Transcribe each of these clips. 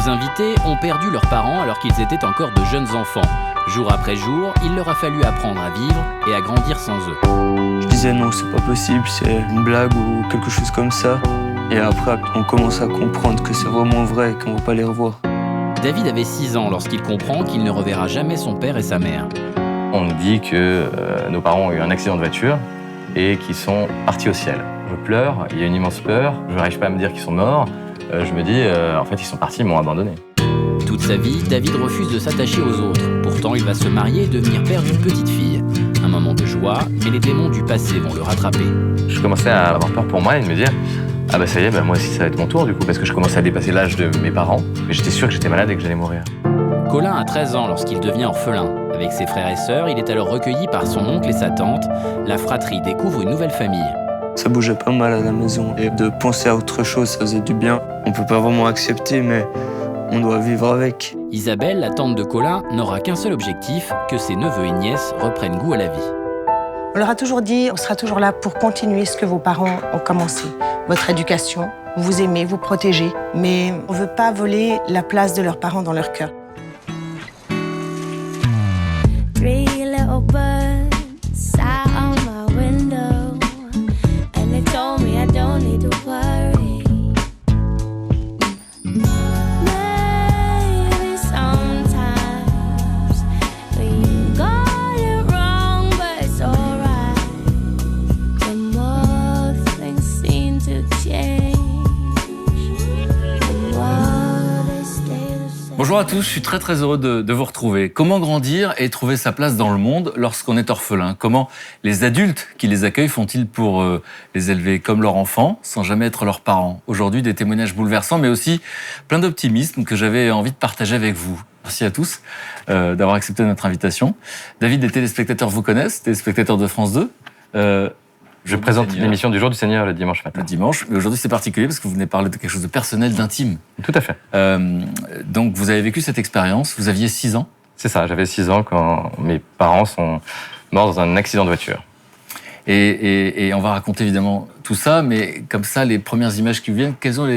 Nos invités ont perdu leurs parents alors qu'ils étaient encore de jeunes enfants. Jour après jour, il leur a fallu apprendre à vivre et à grandir sans eux. Je disais non, c'est pas possible, c'est une blague ou quelque chose comme ça. Et après, on commence à comprendre que c'est vraiment vrai et qu'on va pas les revoir. David avait 6 ans lorsqu'il comprend qu'il ne reverra jamais son père et sa mère. On nous dit que nos parents ont eu un accident de voiture et qu'ils sont partis au ciel. Je pleure, il y a une immense peur, je n'arrive pas à me dire qu'ils sont morts. Je me dis, en fait, ils sont partis, ils m'ont abandonné. Toute sa vie, David refuse de s'attacher aux autres. Pourtant, il va se marier et devenir père d'une petite fille. Un moment de joie, mais les démons du passé vont le rattraper. Je commençais à avoir peur pour moi et de me dire, ah bah ça y est, moi aussi ça va être mon tour du coup, parce que je commençais à dépasser l'âge de mes parents. Mais j'étais sûr que j'étais malade et que j'allais mourir. Colin a 13 ans lorsqu'il devient orphelin. Avec ses frères et sœurs, il est alors recueilli par son oncle et sa tante. La fratrie découvre une nouvelle famille. Ça bougeait pas mal à la maison. Et de penser à autre chose, ça faisait du bien. On peut pas vraiment accepter, mais on doit vivre avec. Isabelle, la tante de Colin, n'aura qu'un seul objectif, que ses neveux et nièces reprennent goût à la vie. On leur a toujours dit, on sera toujours là pour continuer ce que vos parents ont commencé. Votre éducation, vous aimer, vous protéger. Mais on ne veut pas voler la place de leurs parents dans leur cœur. Three little birds sat on my window, and they told me I don't need to worry. Maybe sometimes we got it wrong, but it's alright. The more things seem to change, the more they stay the same. Bonjour à tous, je suis très heureux de vous retrouver. Comment grandir et trouver sa place dans le monde lorsqu'on est orphelin? Comment les adultes qui les accueillent font-ils pour les élever comme leurs enfants, sans jamais être leurs parents? Aujourd'hui, des témoignages bouleversants, mais aussi plein d'optimisme que j'avais envie de partager avec vous. Merci à tous d'avoir accepté notre invitation. David, des téléspectateurs vous connaissent, téléspectateurs de France 2. Je présente l'émission du Jour du Seigneur le dimanche matin. Le dimanche, mais aujourd'hui c'est particulier parce que vous venez parler de quelque chose de personnel, d'intime. Tout à fait. Donc vous avez vécu cette expérience, vous aviez 6 ans. C'est ça, j'avais 6 ans quand mes parents sont morts dans un accident de voiture. Et on va raconter évidemment tout ça, mais comme ça, les premières images qui vous viennent, quelles ont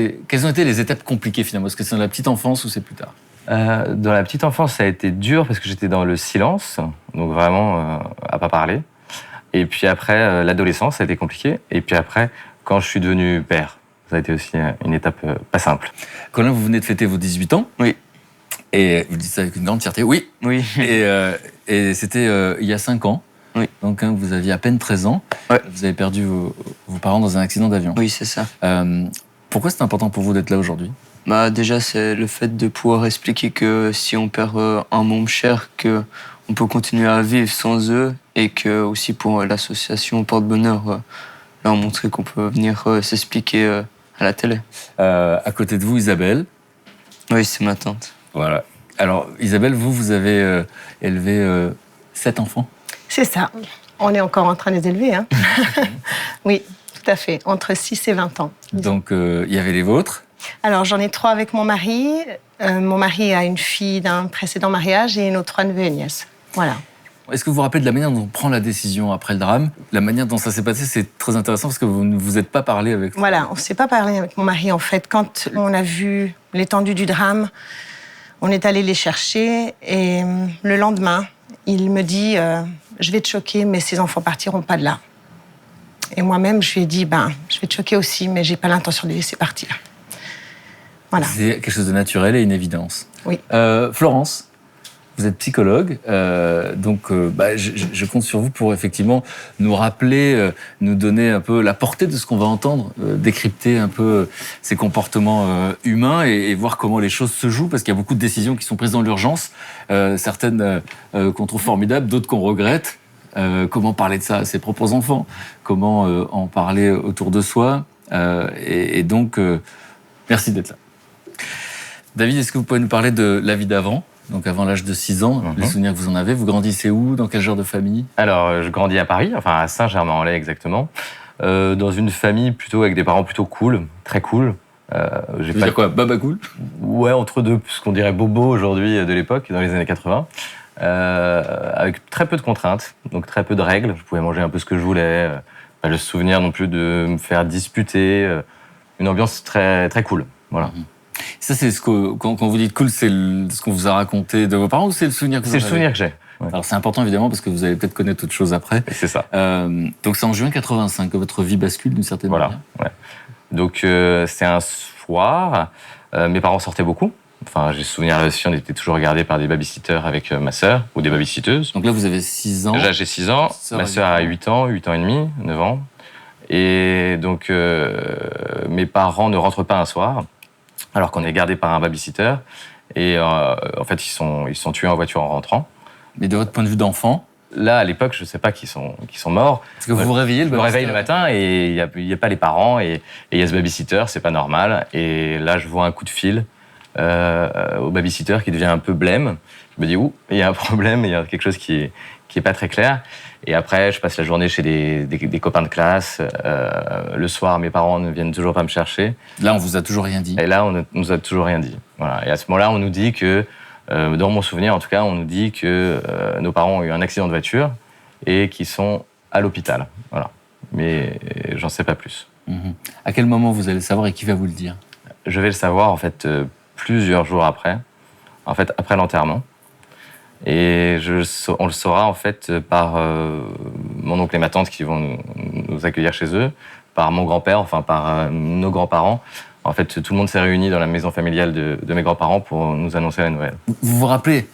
été les étapes compliquées finalement? Est-ce que c'est dans la petite enfance ou c'est plus tard? Dans la petite enfance, ça a été dur parce que j'étais dans le silence, donc vraiment à pas parler. Et puis après, l'adolescence, ça a été compliqué. Et puis après, quand je suis devenu père, ça a été aussi une étape pas simple. Colin, vous venez de fêter vos 18 ans. Oui. Et vous dites ça avec une grande fierté. Oui. Oui. Et c'était il y a 5 ans. Oui. Donc vous aviez à peine 13 ans. Ouais. Vous avez perdu vos parents dans un accident d'avion. Oui, c'est ça. Pourquoi c'est important pour vous d'être là aujourd'hui? Déjà, c'est le fait de pouvoir expliquer que si on perd un membre cher, qu'on peut continuer à vivre sans eux, et que aussi pour l'association Porte-Bonheur, leur montrer qu'on peut venir s'expliquer à la télé. À côté de vous, Isabelle. Oui, c'est ma tante. Voilà. Alors, Isabelle, vous avez élevé 7 enfants. C'est ça. On est encore en train de les élever. Hein. Oui, tout à fait. Entre 6 et 20 ans. Donc, il y avait les vôtres. Alors, j'en ai 3 avec mon mari. Mon mari a une fille d'un précédent mariage et nos 3 neveux et nièces. Voilà. Est-ce que vous vous rappelez de la manière dont on prend la décision après le drame? La manière dont ça s'est passé, c'est très intéressant parce que vous ne vous êtes pas parlé avec... Voilà, on ne s'est pas parlé avec mon mari, en fait. Quand on a vu l'étendue du drame, on est allé les chercher et le lendemain, il me dit je vais te choquer, mais ces enfants partiront pas de là. Et moi-même, je lui ai dit je vais te choquer aussi, mais j'ai pas l'intention de les laisser partir. Voilà. C'est quelque chose de naturel et une évidence. Oui. Florence, vous êtes psychologue, donc je compte sur vous pour effectivement nous rappeler, nous donner un peu la portée de ce qu'on va entendre, décrypter un peu ces comportements humains et voir comment les choses se jouent, parce qu'il y a beaucoup de décisions qui sont prises dans l'urgence, certaines qu'on trouve formidables, d'autres qu'on regrette. Comment parler de ça à ses propres enfants? Comment en parler autour de soi? Et donc, merci d'être là. David, est-ce que vous pouvez nous parler de la vie d'avant? Donc avant l'âge de 6 ans, les souvenirs que vous en avez. Vous grandissez où? Dans quel genre de famille? Alors, je grandis à Paris, enfin à Saint-Germain-en-Laye exactement, dans une famille plutôt avec des parents plutôt cool, très cool. Vous veux dire quoi? Baba cool? Ouais, entre deux, ce qu'on dirait bobo aujourd'hui de l'époque, dans les années 80. Avec très peu de contraintes, donc très peu de règles. Je pouvais manger un peu ce que je voulais. Pas le souvenir non plus de me faire disputer. Une ambiance très, très cool. Voilà. Ça, c'est quand vous dites cool, c'est ce qu'on vous a raconté de vos parents ou c'est le souvenir que vous en C'est le avez? souvenir que j'ai. Ouais. Alors c'est important évidemment parce que vous allez peut-être connaître autre chose après. C'est ça. Donc c'est en juin 85 que votre vie bascule d'une certaine Voilà. manière. Ouais. Donc c'est un soir. Mes parents sortaient beaucoup. Enfin, j'ai souvenir là aussi, on était toujours regardés par des babysitters avec ma sœur ou des babysitteuses. Donc là vous avez 6 ans. Là, j'ai 6 ans. Ma sœur a 8 ans et demi, 9 ans. Et donc mes parents ne rentrent pas un soir, alors qu'on est gardés par un babysitter. Et en fait, ils sont tués en voiture en rentrant. Mais de votre point de vue d'enfant, Là, à l'époque, je ne sais pas qu'ils sont morts. parce que vous vous réveillez Je me réveille le matin et il n'y a pas les parents et il y a ce babysitter, c'est pas normal. Et là, je vois un coup de fil au babysitter qui devient un peu blême. Je me dis, il y a un problème, il y a quelque chose qui est pas très clair. Et après, je passe la journée chez des copains de classe. Le soir, mes parents ne viennent toujours pas me chercher. là on vous a toujours rien dit. Et là, on ne nous a toujours rien dit. Voilà. Et à ce moment-là, on nous dit que, dans mon souvenir en tout cas, on nous dit que nos parents ont eu un accident de voiture et qu'ils sont à l'hôpital. Voilà. Mais j'en sais pas plus. Mhm. À quel moment vous allez le savoir et qui va vous le dire? Je vais le savoir en fait plusieurs jours après, en fait après l'enterrement. Et on le saura en fait par mon oncle et ma tante qui vont nous accueillir chez eux, par mon grand-père, enfin par nos grands-parents. En fait, tout le monde s'est réuni dans la maison familiale de mes grands-parents pour nous annoncer la nouvelle. Vous vous rappelez,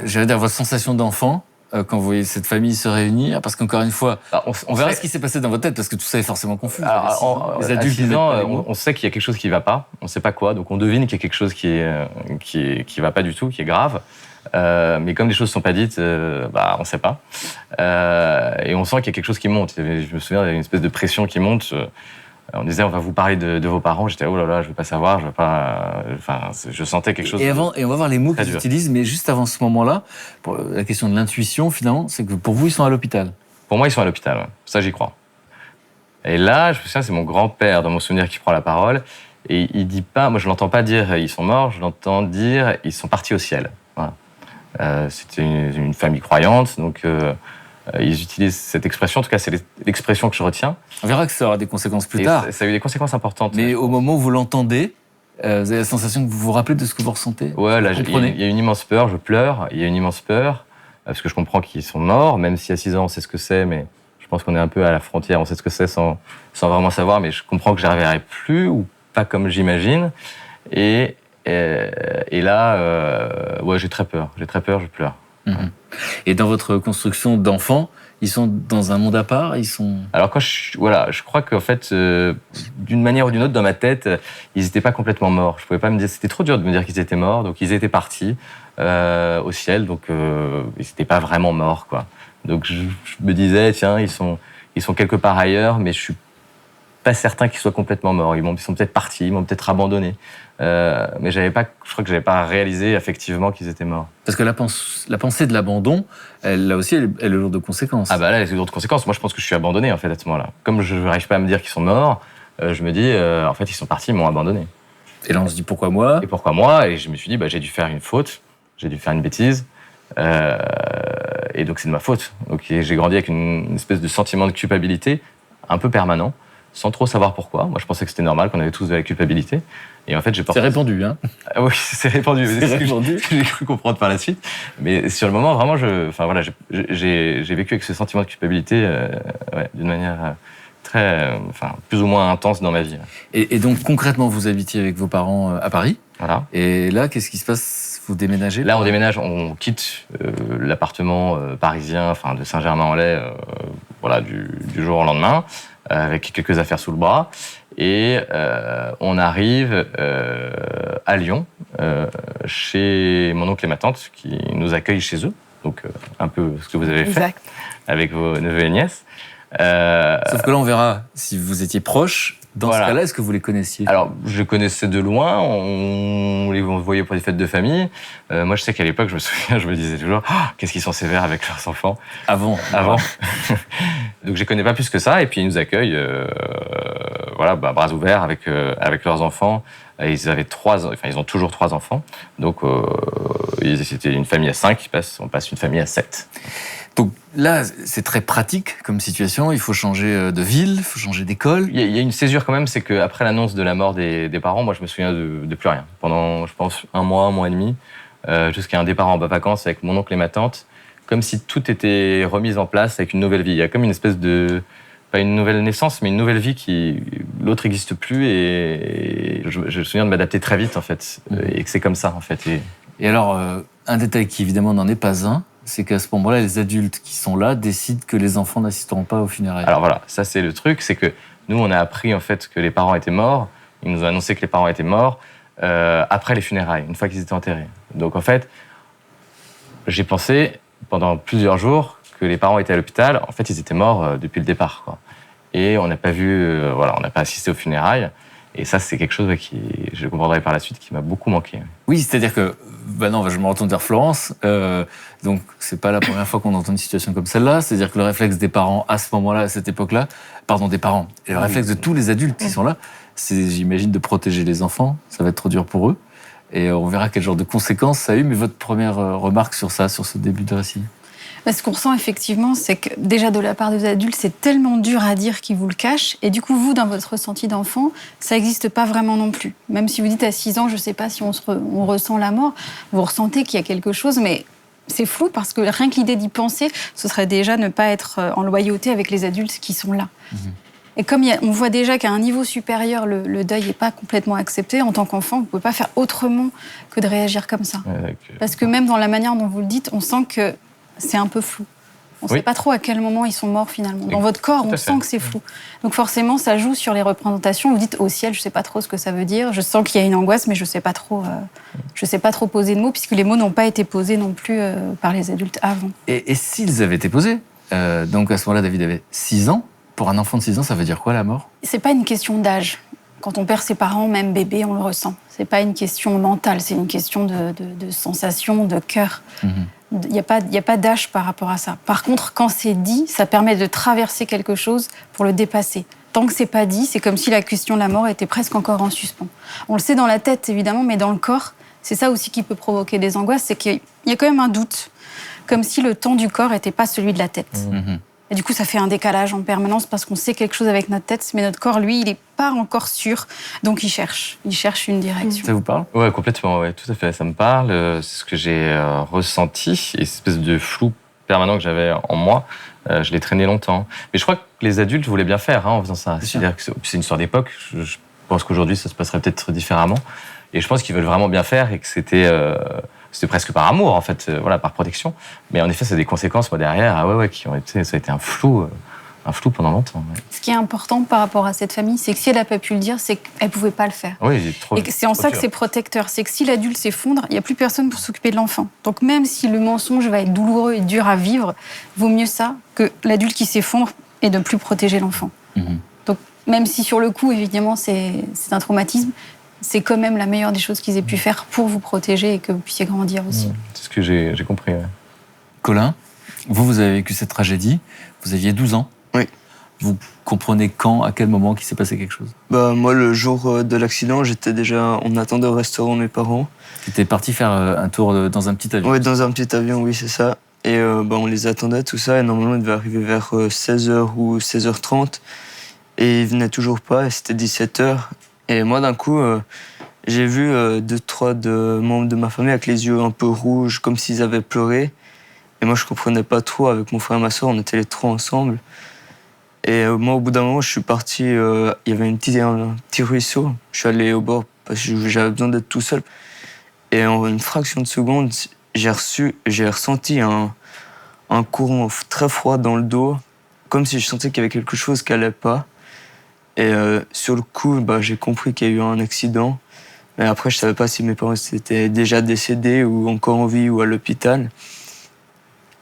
j'allais dire, votre sensation d'enfant quand vous voyez cette famille se réunir? Parce qu'encore une fois, on verra ce qui s'est passé dans votre tête, parce que tout ça est forcément confus. Les adultes, à 6 ans, on sait qu'il y a quelque chose qui ne va pas, on ne sait pas quoi, donc on devine qu'il y a quelque chose qui va pas du tout, qui est grave. Mais comme les choses ne sont pas dites, on ne sait pas. Et on sent qu'il y a quelque chose qui monte. Je me souviens, il y avait une espèce de pression qui monte. On disait, on va vous parler de vos parents. J'étais, oh là là, je ne veux pas savoir, je veux pas. Enfin, je sentais quelque chose. Et on va voir les mots très qu'ils dur. utilisent, mais juste avant ce moment-là, pour la question de l'intuition, finalement, c'est que pour vous, ils sont à l'hôpital. Pour moi, ils sont à l'hôpital. Ouais. Ça, j'y crois. Et là, je me souviens, c'est mon grand-père, dans mon souvenir, qui prend la parole. Et il dit pas, moi, je l'entends pas dire ils sont morts, je l'entends dire ils sont partis au ciel. Voilà. C'était une famille croyante, donc ils utilisent cette expression. En tout cas, c'est l'expression que je retiens. On verra que ça aura des conséquences plus Et tard. ça a eu des conséquences importantes. Mais au moment où vous l'entendez, vous avez la sensation que vous vous rappelez de ce que vous ressentez? Ouais, là, Vous il comprenez? y a une immense peur, je pleure, il y a une immense peur, parce que je comprends qu'ils sont morts, même si à 6 ans, on sait ce que c'est, mais je pense qu'on est un peu à la frontière, on sait ce que c'est sans vraiment savoir, mais je comprends que je n'y arriverai plus, ou pas comme j'imagine. Et là, j'ai très peur, je pleure. Mhm. Et dans votre construction d'enfant, ils sont dans un monde à part, ils sont... Alors je crois qu'en fait, d'une manière ou d'une autre, dans ma tête, ils n'étaient pas complètement morts. Je pouvais pas me dire, c'était trop dur de me dire qu'ils étaient morts, donc ils étaient partis au ciel, donc ils n'étaient pas vraiment morts, quoi. Donc je me disais, tiens, ils sont quelque part ailleurs, mais je suis pas certain qu'ils soient complètement morts. Ils sont peut-être partis, ils m'ont peut-être abandonné. Mais je crois que j'avais pas réalisé effectivement qu'ils étaient morts. Parce que la pensée de l'abandon, là aussi, elle est lourde de conséquences. Ah bah là, c'est d'autres conséquences. Moi, je pense que je suis abandonné en fait à ce moment-là. Comme je n'arrive pas à me dire qu'ils sont morts, je me dis, en fait, ils sont partis, ils m'ont abandonné. Et là, on se dit, pourquoi moi? Et pourquoi moi? Et je me suis dit, j'ai dû faire une faute, j'ai dû faire une bêtise. Et donc, c'est de ma faute. Donc, j'ai grandi avec une espèce de sentiment de culpabilité un peu permanent, sans trop savoir pourquoi. Moi, je pensais que c'était normal, qu'on avait tous de la culpabilité. Et en fait, j'ai porté... C'est répandu, hein? Ah oui, c'est répandu. C'est répandu. Ce que j'ai cru comprendre par la suite. Mais sur le moment, vraiment, j'ai vécu avec ce sentiment de culpabilité d'une manière plus ou moins intense dans ma vie. Et donc, concrètement, vous habitiez avec vos parents à Paris. Voilà. Et là, qu'est-ce qui se passe? Vous déménagez? Là, on déménage, on quitte l'appartement parisien, de Saint-Germain-en-Laye, du jour au lendemain, avec quelques affaires sous le bras. Et on arrive à Lyon, chez mon oncle et ma tante, qui nous accueillent chez eux. Donc, un peu ce que vous avez fait avec vos neveux et nièces. Sauf que là, on verra si vous étiez proches. Dans ce cas-là, est-ce que vous les connaissiez? Alors, je connaissais de loin, on les voyait pour des fêtes de famille. Moi, je sais qu'à l'époque, je me souviens, je me disais toujours, qu'est-ce qu'ils sont sévères avec leurs enfants. Avant. Donc, je les connais pas plus que ça. Et puis, ils nous accueillent, bras ouverts avec leurs enfants. Et ils ont toujours 3 enfants. Donc, c'était une famille à 5, on passe une famille à 7. Donc là, c'est très pratique comme situation. Il faut changer de ville, il faut changer d'école. Il y a une césure quand même, c'est qu'après l'annonce de la mort des parents, moi je me souviens de plus rien. Pendant, je pense, un mois et demi, jusqu'à un départ en vacances avec mon oncle et ma tante, comme si tout était remis en place avec une nouvelle vie. Il y a comme une espèce de, pas une nouvelle naissance, mais une nouvelle vie qui, l'autre n'existe plus et je me souviens de m'adapter très vite en fait, et que c'est comme ça en fait. Et alors, un détail qui évidemment n'en est pas un, c'est qu'à ce moment-là, les adultes qui sont là décident que les enfants n'assisteront pas aux funérailles. Alors voilà, ça c'est le truc, c'est que nous on a appris en fait que les parents étaient morts, ils nous ont annoncé que les parents étaient morts après les funérailles, une fois qu'ils étaient enterrés. Donc en fait, j'ai pensé pendant plusieurs jours que les parents étaient à l'hôpital, en fait ils étaient morts depuis le départ, quoi. Et on n'a pas vu, on n'a pas assisté aux funérailles. Et ça, c'est quelque chose qui, je comprendrai par la suite, qui m'a beaucoup manqué. Oui, c'est-à-dire que, non, je me retourne vers Florence. Donc, c'est pas la première fois qu'on entend une situation comme celle-là. C'est-à-dire que le réflexe des parents à ce moment-là, à cette époque-là, des parents, et le réflexe de tous les adultes qui sont là, c'est, j'imagine, de protéger les enfants. Ça va être trop dur pour eux. Et on verra quel genre de conséquences ça a eu. Mais votre première remarque sur ça, sur ce début de récit? Ce qu'on ressent effectivement, c'est que déjà de la part des adultes, c'est tellement dur à dire qu'ils vous le cachent. Et du coup, vous, dans votre ressenti d'enfant, ça n'existe pas vraiment non plus. Même si vous dites à 6 ans, je ne sais pas si on ressent la mort, vous ressentez qu'il y a quelque chose, mais c'est flou parce que rien que l'idée d'y penser, ce serait déjà ne pas être en loyauté avec les adultes qui sont là. Et comme on voit déjà qu'à un niveau supérieur, le deuil n'est pas complètement accepté, en tant qu'enfant, vous ne pouvez pas faire autrement que de réagir comme ça. Parce que même dans la manière dont vous le dites, on sent que c'est un peu flou. On ne sait pas trop à quel moment ils sont morts finalement. Dans votre corps, on sent que c'est flou. Donc forcément, ça joue sur les représentations. Vous dites au ciel, je ne sais pas trop ce que ça veut dire. Je sens qu'il y a une angoisse, mais je ne sais pas trop poser de mots, puisque les mots n'ont pas été posés non plus par les adultes avant. Et s'ils avaient été posés, donc à ce moment-là, David avait 6 ans. Pour un enfant de 6 ans, ça veut dire quoi la mort? C'est pas une question d'âge. Quand on perd ses parents, même bébé, on le ressent. C'est pas une question mentale, c'est une question de sensation, de cœur. Il n'y a pas d'âge par rapport à ça. Par contre, quand c'est dit, ça permet de traverser quelque chose pour le dépasser. Tant que c'est pas dit, c'est comme si la question de la mort était presque encore en suspens. On le sait dans la tête, évidemment, mais dans le corps, c'est ça aussi qui peut provoquer des angoisses, c'est qu'il y a quand même un doute. Comme si le temps du corps n'était pas celui de la tête. Et du coup, ça fait un décalage en permanence parce qu'on sait quelque chose avec notre tête, mais notre corps, lui, il n'est pas encore sûr. Donc, il cherche une direction. Ça vous parle? Ouais, complètement, ouais, tout à fait. Ça me parle. C'est ce que j'ai ressenti. Et cette espèce de flou permanent que j'avais en moi, je l'ai traîné longtemps. Mais je crois que les adultes voulaient bien faire en faisant ça. C'est-à-dire que c'est une histoire d'époque. Je pense qu'aujourd'hui, ça se passerait peut-être différemment. Et je pense qu'ils veulent vraiment bien faire et que c'était presque par amour, en fait, par protection. Mais en effet, ça a des conséquences, derrière, qui ont été, ça a été un flou pendant longtemps. Ouais. Ce qui est important par rapport à cette famille, c'est que si elle n'a pas pu le dire, c'est qu'elle ne pouvait pas le faire. Oui, et c'est en ça que c'est protecteur. C'est que si l'adulte s'effondre, il n'y a plus personne pour s'occuper de l'enfant. Donc même si le mensonge va être douloureux et dur à vivre, vaut mieux ça que l'adulte qui s'effondre et de ne plus protéger l'enfant. Donc même si sur le coup, évidemment, c'est un traumatisme, c'est quand même la meilleure des choses qu'ils aient pu faire pour vous protéger et que vous puissiez grandir aussi. C'est ce que j'ai compris. Ouais. Colin, vous avez vécu cette tragédie, vous aviez 12 ans. Oui. Vous comprenez quand, à quel moment qu'il s'est passé quelque chose? Moi, le jour de l'accident, j'étais déjà... On attendait au restaurant mes parents. Tu étais parti faire un tour dans un petit avion? Oui, dans un petit avion, oui, c'est ça. Et on les attendait, tout ça, et normalement, ils devaient arriver vers 16h ou 16h30. Et ils venaient toujours pas, et c'était 17h. Et moi, d'un coup, j'ai vu 2-3 membres de ma famille avec les yeux un peu rouges, comme s'ils avaient pleuré. Et moi, je comprenais pas trop. Avec mon frère et ma soeur, on était les 3 ensemble. Et moi, au bout d'un moment, je suis parti. Il y avait un petit ruisseau. Je suis allé au bord parce que j'avais besoin d'être tout seul. Et en une fraction de seconde, j'ai ressenti un courant très froid dans le dos, comme si je sentais qu'il y avait quelque chose qui allait pas. Et sur le coup, j'ai compris qu'il y a eu un accident. Mais après, je savais pas si mes parents étaient déjà décédés ou encore en vie ou à l'hôpital.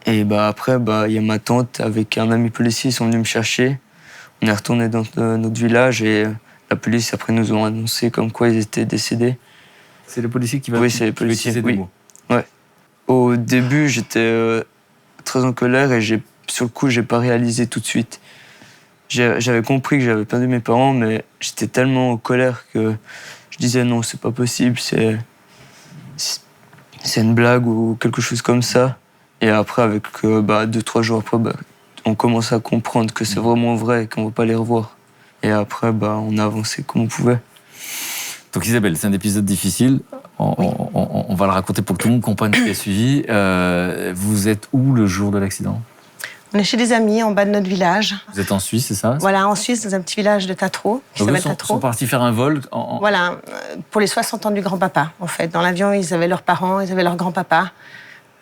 Et après, il y a ma tante avec un ami policier, ils sont venus me chercher. On est retourné dans notre village et la police, après, nous ont annoncé comme quoi ils étaient décédés. C'est le policier qui va... Oui, c'est le policier. Utiliser des mots. Ouais. Au début, j'étais très en colère et sur le coup, j'ai pas réalisé tout de suite. J'avais compris que j'avais perdu mes parents, mais j'étais tellement en colère que je disais non, c'est pas possible, c'est une blague ou quelque chose comme ça. Et après, avec 2-3 jours après, on commence à comprendre que c'est vraiment vrai et qu'on ne va pas les revoir. Et après, on a avancé comme on pouvait. Donc Isabelle, c'est un épisode difficile. On va le raconter pour que tout le monde comprenne ce qui a suivi. Vous êtes où le jour de l'accident ? On est chez des amis en bas de notre village. Vous êtes en Suisse, c'est ça ? Voilà, en Suisse, dans un petit village de Tatro, qui Donc eux s'appelle Tatro. sont partis faire un vol Voilà, pour les 60 ans du grand-papa, en fait. Dans l'avion, ils avaient leurs parents, ils avaient leur grand-papa,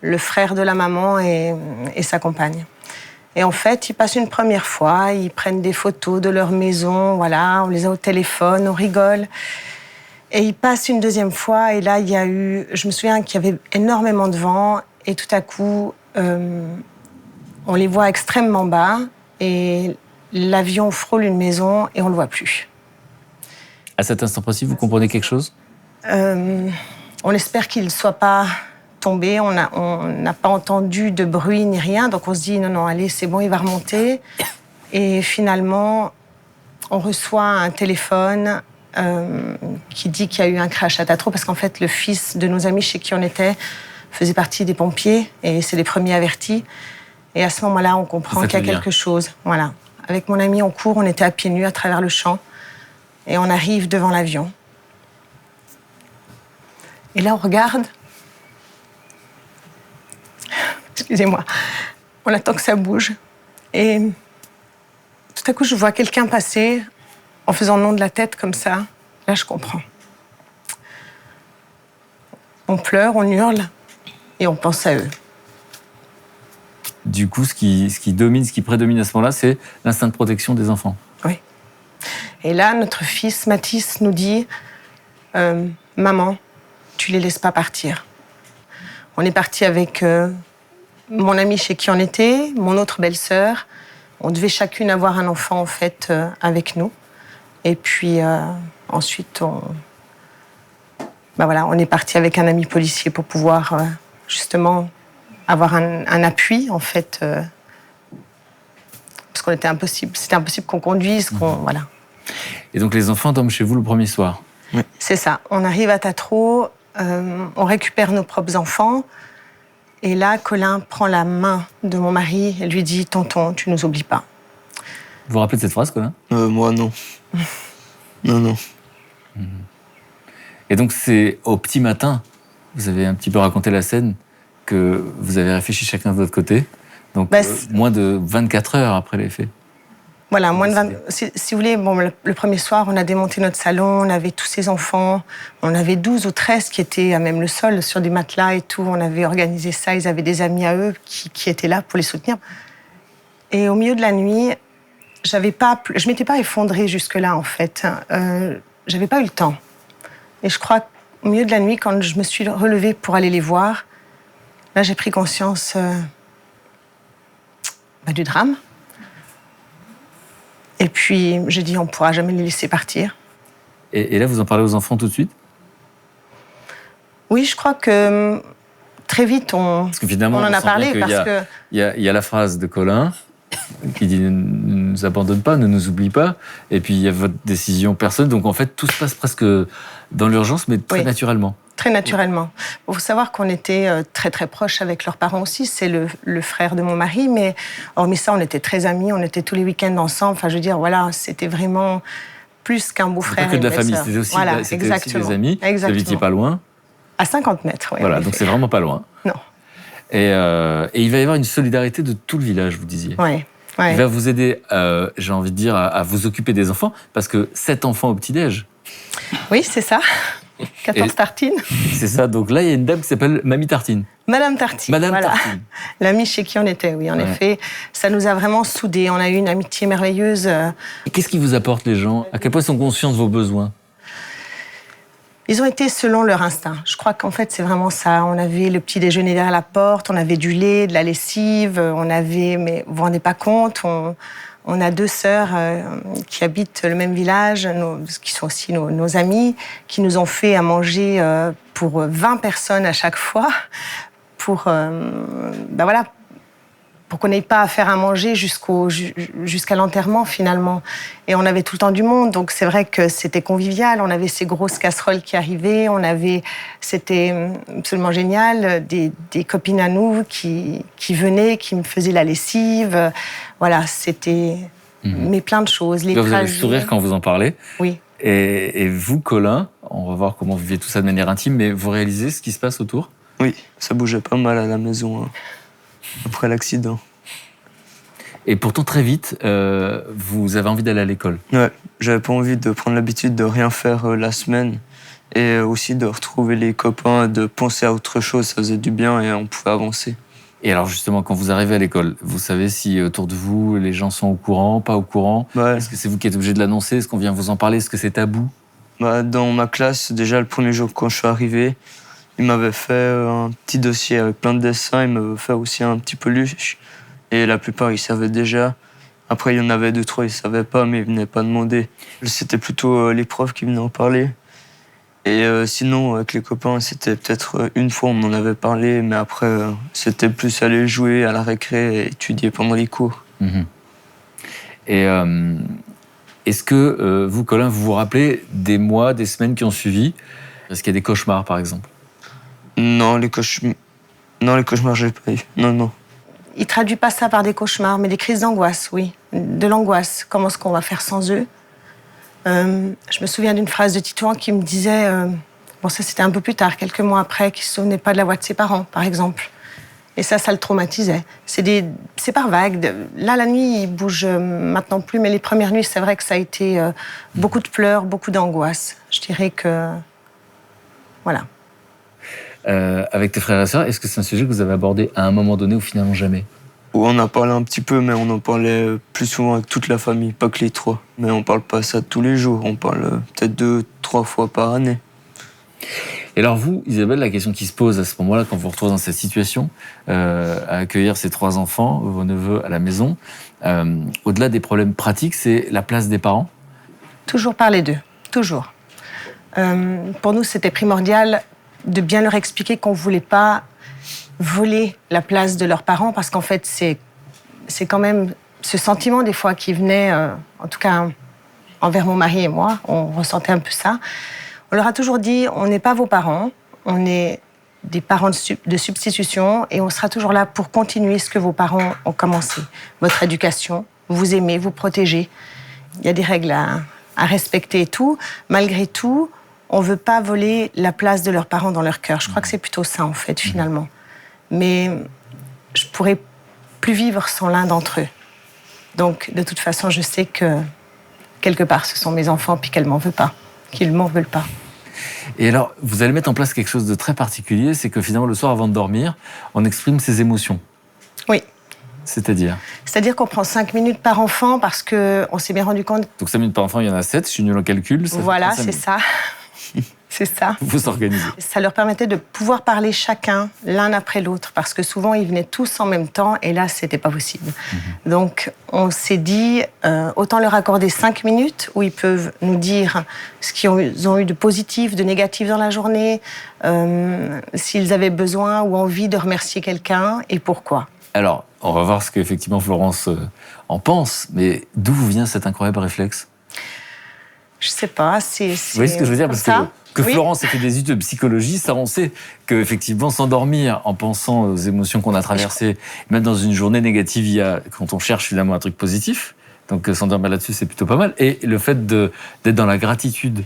le frère de la maman et sa compagne. Et en fait, ils passent une première fois, ils prennent des photos de leur maison, voilà, on les a au téléphone, on rigole. Et ils passent une deuxième fois, et là, je me souviens qu'il y avait énormément de vent, et tout à coup, on les voit extrêmement bas, et l'avion frôle une maison, et on ne le voit plus. À cet instant précis, vous comprenez quelque chose ? On espère qu'il ne soit pas tombé, on n'a pas entendu de bruit ni rien, donc on se dit non, allez, c'est bon, il va remonter. Et finalement, on reçoit un téléphone qui dit qu'il y a eu un crash à Tatro, parce qu'en fait, le fils de nos amis chez qui on était faisait partie des pompiers, et c'est les premiers avertis. Et à ce moment-là, on comprend qu'il y a quelque chose. Voilà. Avec mon ami, on court, on était à pieds nus à travers le champ, et on arrive devant l'avion. Et là, on regarde. Excusez-moi. On attend que ça bouge. Et tout à coup, je vois quelqu'un passer en faisant le nom de la tête comme ça. Là, je comprends. On pleure, on hurle et on pense à eux. Du coup, ce qui prédomine à ce moment-là, c'est l'instinct de protection des enfants. Oui. Et là, notre fils, Mathis, nous dit « Maman, tu les laisses pas partir. » On est parti avec mon ami chez qui on était, mon autre belle-sœur. On devait chacune avoir un enfant, en fait, avec nous. Et puis, ensuite, on est parti avec un ami policier pour pouvoir, justement, avoir un appui, en fait. Parce qu'on était c'était impossible qu'on conduise, voilà. Et donc, les enfants dorment chez vous le premier soir ? Oui. C'est ça. On arrive à Tatro, on récupère nos propres enfants. Et là, Colin prend la main de mon mari et lui dit « Tonton, tu nous oublies pas. » Vous vous rappelez de cette phrase, Colin ? Moi, non. Non. Et donc, c'est au petit matin, vous avez un petit peu raconté la scène, que vous avez réfléchi chacun de votre côté. Donc, moins de 24 heures après les faits. Voilà, moins de 20... Si vous voulez, le premier soir, on a démonté notre salon, on avait tous ces enfants, on avait 12 ou 13 qui étaient à même le sol, sur des matelas et tout. On avait organisé ça, ils avaient des amis à eux qui étaient là pour les soutenir. Et au milieu de la nuit, je m'étais pas effondrée jusque-là, en fait. J'avais pas eu le temps. Et je crois qu'au milieu de la nuit, quand je me suis relevée pour aller les voir, là, j'ai pris conscience du drame. Et puis, j'ai dit, on ne pourra jamais les laisser partir. Et là, vous en parlez aux enfants tout de suite ? Oui, je crois que très vite, parce que finalement, on en a parlé. Il y a la phrase de Colin qui dit « Ne nous abandonne pas, ne nous oublie pas ». Et puis, il y a votre décision personnelle. Donc, en fait, tout se passe presque dans l'urgence, mais très naturellement. Très naturellement. Il faut savoir qu'on était très, très proches avec leurs parents aussi. C'est le frère de mon mari. Mais hormis ça, on était très amis. On était tous les week-ends ensemble. Enfin, je veux dire, voilà, c'était vraiment plus qu'un beau-frère. Pas que de la famille, c'était aussi, aussi des amis. Exactement. Vous n'habitiez pas loin. À 50 mètres, oui. Voilà, donc c'est vraiment pas loin. Non. Et il va y avoir une solidarité de tout le village, vous disiez. Oui. Il va vous aider, j'ai envie de dire, à vous occuper des enfants, parce que 7 enfants au petit-déj. Oui, c'est ça. 14 tartines. C'est ça, donc là, il y a une dame qui s'appelle Mamie Tartine. Madame Tartine. Madame Tartine. L'amie chez qui on était, oui, en effet. Ça nous a vraiment soudés. On a eu une amitié merveilleuse. Et qu'est-ce qui vous apporte, les gens ? À quel point ils sont conscients de vos besoins ? Ils ont été selon leur instinct. Je crois qu'en fait, c'est vraiment ça. On avait le petit déjeuner derrière la porte, on avait du lait, de la lessive, mais vous vous rendez pas compte, on a 2 sœurs qui habitent le même village, qui sont aussi nos amies, qui nous ont fait à manger pour 20 personnes à chaque fois, pour pour qu'on n'ait pas à faire à manger jusqu'à l'enterrement finalement. Et on avait tout le temps du monde, donc c'est vrai que c'était convivial. On avait ces grosses casseroles qui arrivaient, c'était absolument génial, des copines à nous qui venaient, qui me faisaient la lessive. Voilà, c'était mais plein de choses. Les Là, vous avez le trajets. sourire quand vous en parlez. Oui. Et vous, Colin, on va voir comment vous vivez tout ça de manière intime, mais vous réalisez ce qui se passe autour? Oui, ça bougeait pas mal à la maison hein, après l'accident. Et pourtant, très vite, vous avez envie d'aller à l'école. Ouais, j'avais pas envie de prendre l'habitude de rien faire la semaine et aussi de retrouver les copains, de penser à autre chose, ça faisait du bien et on pouvait avancer. Et alors, justement, quand vous arrivez à l'école, vous savez si autour de vous, les gens sont au courant, pas au courant? Ouais. Est-ce que c'est vous qui êtes obligé de l'annoncer? Est-ce qu'on vient vous en parler? Est-ce que c'est tabou? Dans ma classe, déjà le premier jour quand je suis arrivé, il m'avait fait un petit dossier avec plein de dessins, il m'avait fait aussi un petit peluche. Et la plupart, ils savaient déjà. Après, il y en avait 2-3, ils savaient pas, mais ils venaient pas demander. C'était plutôt les profs qui venaient en parler. Et sinon, avec les copains, c'était peut-être une fois, on en avait parlé, mais après, c'était plus aller jouer à la récré et étudier pendant les cours. Mhm. Et est-ce que vous, Colin, vous vous rappelez des mois, des semaines qui ont suivi? Est-ce qu'il y a des cauchemars, par exemple? Non, les cauchemars, j'ai pas eu. Non. Il traduit pas ça par des cauchemars, mais des crises d'angoisse, oui. De l'angoisse. Comment est-ce qu'on va faire sans eux? Je me souviens d'une phrase de Titouan qui me disait, bon ça c'était un peu plus tard, quelques mois après, qu'il se souvenait pas de la voix de ses parents, par exemple. Et ça le traumatisait. C'est par vagues. Là, la nuit, il bouge maintenant plus, mais les premières nuits, c'est vrai que ça a été beaucoup de pleurs, beaucoup d'angoisse. Je dirais que... Voilà. Avec tes frères et sœurs, est-ce que c'est un sujet que vous avez abordé à un moment donné ou finalement jamais? On en parlait un petit peu, mais on en parlait plus souvent avec toute la famille, pas que les 3. Mais on parle pas ça tous les jours, on parle peut-être 2-3 fois par année. Et alors vous, Isabelle, la question qui se pose à ce moment-là, quand vous vous retrouvez dans cette situation, à accueillir ces 3 enfants, vos neveux à la maison, au-delà des problèmes pratiques, c'est la place des parents? Toujours parler d'eux, toujours. Pour nous, c'était primordial de bien leur expliquer qu'on ne voulait pas voler la place de leurs parents, parce qu'en fait, c'est quand même ce sentiment des fois qui venait, en tout cas envers mon mari et moi, on ressentait un peu ça. On leur a toujours dit, on n'est pas vos parents, on est des parents de substitution et on sera toujours là pour continuer ce que vos parents ont commencé. Votre éducation, vous aimer, vous protéger. Il y a des règles à respecter et tout. Malgré tout, on ne veut pas voler la place de leurs parents dans leur cœur. Je crois que c'est plutôt ça, en fait, finalement. Mais je ne pourrais plus vivre sans l'un d'entre eux. Donc, de toute façon, je sais que, quelque part, ce sont mes enfants, puis qu'ils ne m'en veulent pas. Et alors, vous allez mettre en place quelque chose de très particulier, c'est que finalement, le soir, avant de dormir, on exprime ses émotions. Oui. C'est-à-dire qu'on prend 5 minutes par enfant, parce qu'on s'est bien rendu compte... Donc 5 minutes par enfant, il y en a 7, je suis nul en calcul. Voilà, c'est ça. C'est ça. Vous vous organisez. Ça leur permettait de pouvoir parler chacun, l'un après l'autre, parce que souvent, ils venaient tous en même temps, et là, c'était pas possible. Donc, on s'est dit, autant leur accorder 5 minutes, où ils peuvent nous dire ce qu'ils ont eu de positif, de négatif dans la journée, s'ils avaient besoin ou envie de remercier quelqu'un, et pourquoi. Alors, on va voir ce qu'effectivement Florence en pense, mais d'où vous vient cet incroyable réflexe? Je sais pas, c'est... Vous voyez ce que je veux dire? Parce que oui. Florence a fait des études de psychologie, ça on sait qu'effectivement s'endormir en pensant aux émotions qu'on a traversées, même dans une journée négative, il y a, quand on cherche finalement un truc positif, donc s'endormir là-dessus c'est plutôt pas mal. Et le fait d'être dans la gratitude.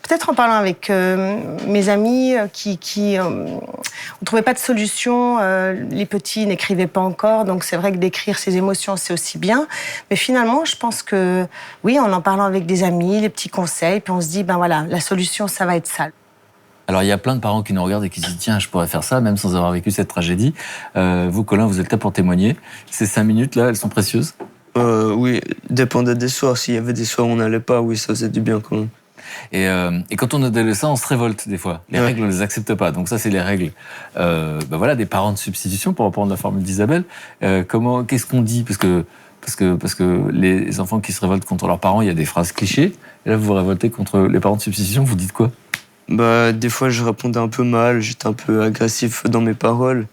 Peut-être en parlant avec mes amis qui on trouvait pas de solution, les petits n'écrivaient pas encore, donc c'est vrai que d'écrire ses émotions c'est aussi bien. Mais finalement, je pense que oui, en parlant avec des amis, les petits conseils, puis on se dit ben voilà, la solution ça va être ça. Alors il y a plein de parents qui nous regardent et qui se disent tiens, je pourrais faire ça même sans avoir vécu cette tragédie. Vous, Colin, vous êtes là pour témoigner. Ces 5 minutes là, elles sont précieuses? Oui, dépendait des soirs. S'il y avait des soirs où on n'allait pas, oui, ça faisait du bien quand même. Et quand on est adolescent, on se révolte des fois. Les règles, on ne les accepte pas. Donc ça, c'est les règles voilà, des parents de substitution, pour reprendre la formule d'Isabelle. Qu'est-ce qu'on dit parce que les enfants qui se révoltent contre leurs parents, il y a des phrases clichés. Et là, vous vous révoltez contre les parents de substitution, vous dites quoi? Des fois, je répondais un peu mal, j'étais un peu agressif dans mes paroles.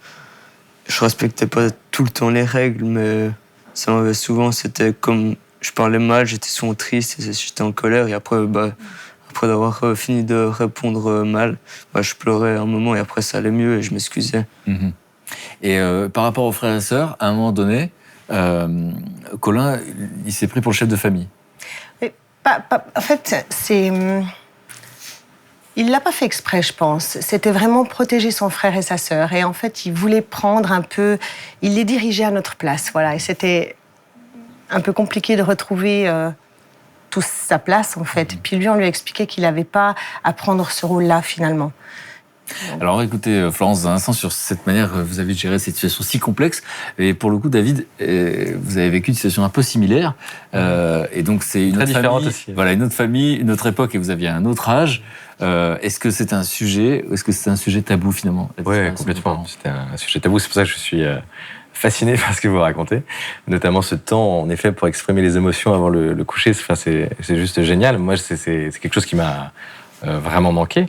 je respectais pas tout le temps les règles, mais ça m'arrivait souvent. C'était comme je parlais mal, j'étais souvent triste, et j'étais en colère. Et après, après d'avoir fini de répondre mal, je pleurais un moment et après ça allait mieux et je m'excusais. Mhm. Et par rapport aux frères et sœurs, à un moment donné, Colin, il s'est pris pour le chef de famille. En fait, il l'a pas fait exprès, je pense. C'était vraiment protéger son frère et sa sœur. Et en fait, il voulait prendre un peu... Il les dirigeait à notre place, voilà. Et c'était un peu compliqué de retrouver tous sa place, en fait. Et puis lui, on lui a expliqué qu'il n'avait pas à prendre ce rôle-là, finalement. Alors écoutez, Florence, dans un sens, sur cette manière, vous avez géré cette situation si complexe. Et pour le coup, David, vous avez vécu une situation un peu similaire. Et donc c'est une Très autre différente famille, aussi. voilà, une autre famille, une autre époque, et vous aviez un autre âge. Est-ce que c'est un sujet, ou est-ce que c'est un sujet tabou finalement? Oui, complètement. C'était un sujet tabou. C'est pour ça que je suis fasciné par ce que vous racontez. Notamment ce temps, en effet, pour exprimer les émotions avant le coucher. Enfin, c'est juste génial. Moi, c'est quelque chose qui m'a vraiment manqué.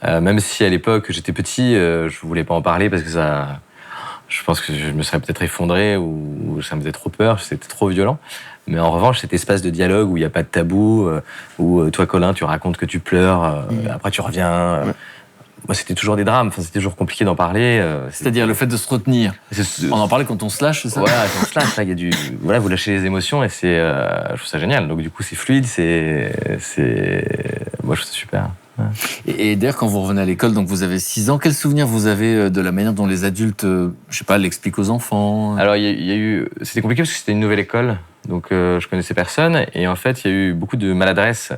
Même si à l'époque j'étais petit, je voulais pas en parler parce que ça, je pense que je me serais peut-être effondré ou ça me faisait trop peur, c'était trop violent. Mais en revanche, cet espace de dialogue où il n'y a pas de tabou, où toi, Colin, tu racontes que tu pleures, après tu reviens. Moi, c'était toujours des drames, enfin, c'était toujours compliqué d'en parler. C'est-à-dire le fait de se retenir. On en parlait quand on se lâche, c'est ça? Voilà, quand on se lâche, là, il y a du, voilà, vous lâchez les émotions et c'est, je trouve ça génial. Donc du coup, c'est fluide, moi, je trouve ça super. Ouais. Et d'ailleurs, quand vous revenez à l'école, donc vous avez 6 ans, quel souvenir vous avez de la manière dont les adultes, je sais pas, l'expliquent aux enfants? Alors, il y a eu, c'était compliqué parce que c'était une nouvelle école, donc je connaissais personne et en fait, il y a eu beaucoup de maladresse.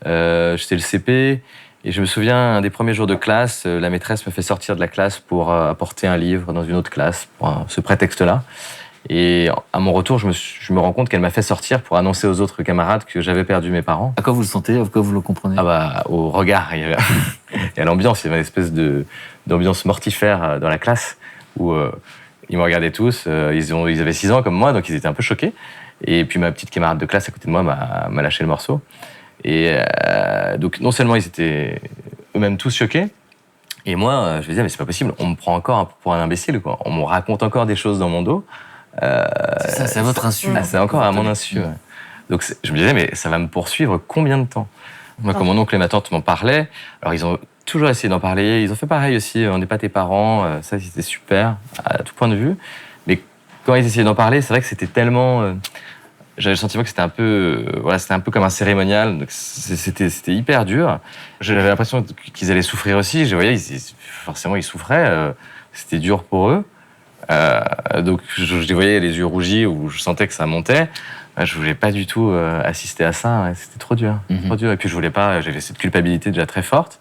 J'étais le CP. Et je me souviens, un des premiers jours de classe, la maîtresse me fait sortir de la classe pour apporter un livre dans une autre classe, pour ce prétexte-là. Et à mon retour, je me rends compte qu'elle m'a fait sortir pour annoncer aux autres camarades que j'avais perdu mes parents. À quoi vous le sentez? À quoi vous le comprenez? Ah bah, au regard, il y avait et à l'ambiance, il y avait une espèce d'ambiance mortifère dans la classe où ils me regardaient tous. Ils avaient 6 ans comme moi, donc ils étaient un peu choqués. Et puis ma petite camarade de classe à côté de moi m'a lâché le morceau. Et donc non seulement ils étaient eux-mêmes tous choqués, et moi je me disais mais c'est pas possible, on me prend encore pour un imbécile, quoi. On me raconte encore des choses dans mon dos. C'est ça, c'est à votre insu. C'est encore à mon insu. Ouais. Donc je me disais mais ça va me poursuivre combien de temps? Moi, quand mon oncle et ma tante m'en parlaient, alors ils ont toujours essayé d'en parler, ils ont fait pareil aussi, on n'est pas tes parents, ça c'était super à tout point de vue. Mais quand ils essayaient d'en parler, c'est vrai que c'était tellement j'avais le sentiment que c'était un peu, voilà, c'était un peu comme un cérémonial. Donc c'était hyper dur. J'avais l'impression qu'ils allaient souffrir aussi. Je voyais, forcément, ils souffraient. C'était dur pour eux. Donc je les voyais les yeux rougis où je sentais que ça montait. Je voulais pas du tout assister à ça. Ouais, c'était trop dur, trop dur. Et puis je voulais pas. J'avais cette culpabilité déjà très forte.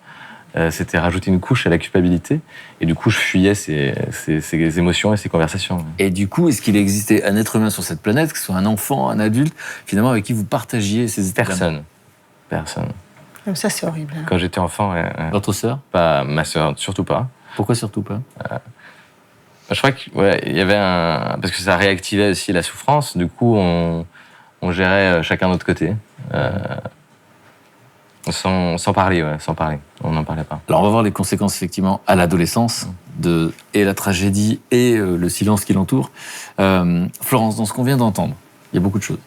C'était rajouter une couche à la culpabilité. Et du coup, je fuyais ces émotions et ces conversations. Et du coup, est-ce qu'il existait un être humain sur cette planète, que ce soit un enfant, un adulte, finalement, avec qui vous partagiez ces états? Personne. Comme ça, c'est horrible. Quand j'étais enfant, Votre sœur? pas ma sœur, surtout pas. Pourquoi surtout pas? Je crois qu'il y avait parce que ça réactivait aussi la souffrance. Du coup, on gérait chacun de notre côté. Sans parler, on n'en parlait pas. Alors on va voir les conséquences effectivement à l'adolescence et la tragédie et le silence qui l'entoure. Florence, dans ce qu'on vient d'entendre, il y a beaucoup de choses.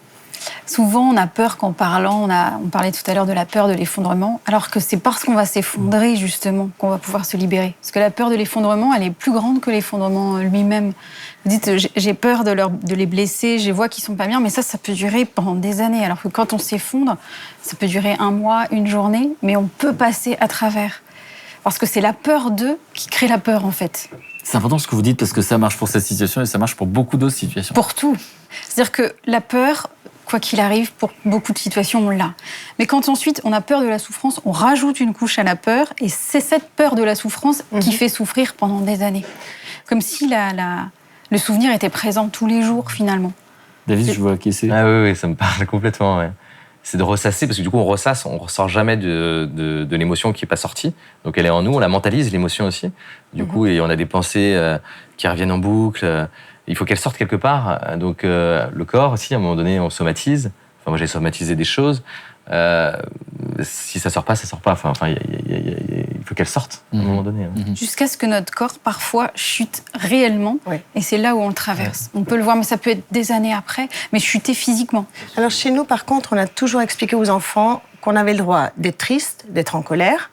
Souvent, on a peur qu'en parlant, on parlait tout à l'heure de la peur de l'effondrement, alors que c'est parce qu'on va s'effondrer justement qu'on va pouvoir se libérer. Parce que la peur de l'effondrement, elle est plus grande que l'effondrement lui-même. Vous dites, j'ai peur de les blesser, je vois qu'ils sont pas bien, mais ça peut durer pendant des années. Alors que quand on s'effondre, ça peut durer 1 mois, 1 journée, mais on peut passer à travers. Parce que c'est la peur d'eux qui crée la peur, en fait. C'est important ce que vous dites, parce que ça marche pour cette situation et ça marche pour beaucoup d'autres situations. Pour tout. C'est-à-dire que la peur, quoi qu'il arrive, pour beaucoup de situations, on l'a. Mais quand ensuite on a peur de la souffrance, on rajoute une couche à la peur, et c'est cette peur de la souffrance qui fait souffrir pendant des années. Comme si le souvenir était présent tous les jours, finalement. David, je vois acquiescer. Ah oui, ça me parle complètement, ouais. C'est de ressasser, parce que du coup, on ressasse, on ressort jamais de l'émotion qui n'est pas sortie. Donc elle est en nous, on la mentalise, l'émotion aussi. Du coup, et on a des pensées qui reviennent en boucle. Il faut qu'elles sortent quelque part. Donc le corps aussi, à un moment donné, on somatise. Enfin, moi, j'ai somatisé des choses. Si ça sort pas, ça sort pas. Enfin, il faut qu'elle sorte à un moment donné. Hein. Jusqu'à ce que notre corps, parfois, chute réellement. Ouais. Et c'est là où on le traverse. On peut le voir, mais ça peut être des années après, mais chuter physiquement. Alors chez nous, par contre, on a toujours expliqué aux enfants qu'on avait le droit d'être triste, d'être en colère,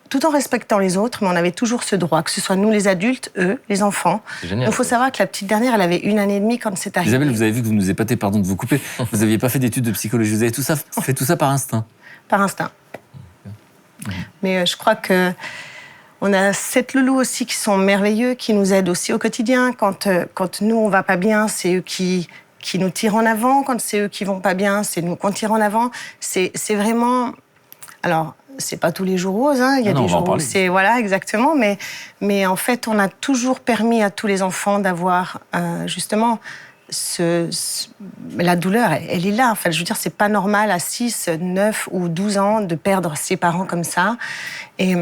tout en respectant les autres, mais on avait toujours ce droit, que ce soit nous les adultes, eux, les enfants. C'est génial. Il faut savoir que la petite dernière, elle avait 1 année et demie quand c'est arrivé. Isabelle, vous avez vu que vous nous épatez, pardon de vous couper. Vous n'aviez pas fait d'études de psychologie. Vous avez fait tout ça par instinct. Par instinct. Mais je crois que on a 7 loulous aussi qui sont merveilleux, qui nous aident aussi au quotidien. Quand nous, on va pas bien, c'est eux qui nous tirent en avant. Quand c'est eux qui vont pas bien, c'est nous qu'on tire en avant. C'est vraiment... Alors, c'est pas tous les jours roses, hein. Il y a Non, des on va en jours où parler. c'est... Voilà, exactement. Mais en fait, on a toujours permis à tous les enfants d'avoir, justement... la douleur, elle est là. Enfin, je veux dire, c'est pas normal à 6, 9 ou 12 ans de perdre ses parents comme ça. Et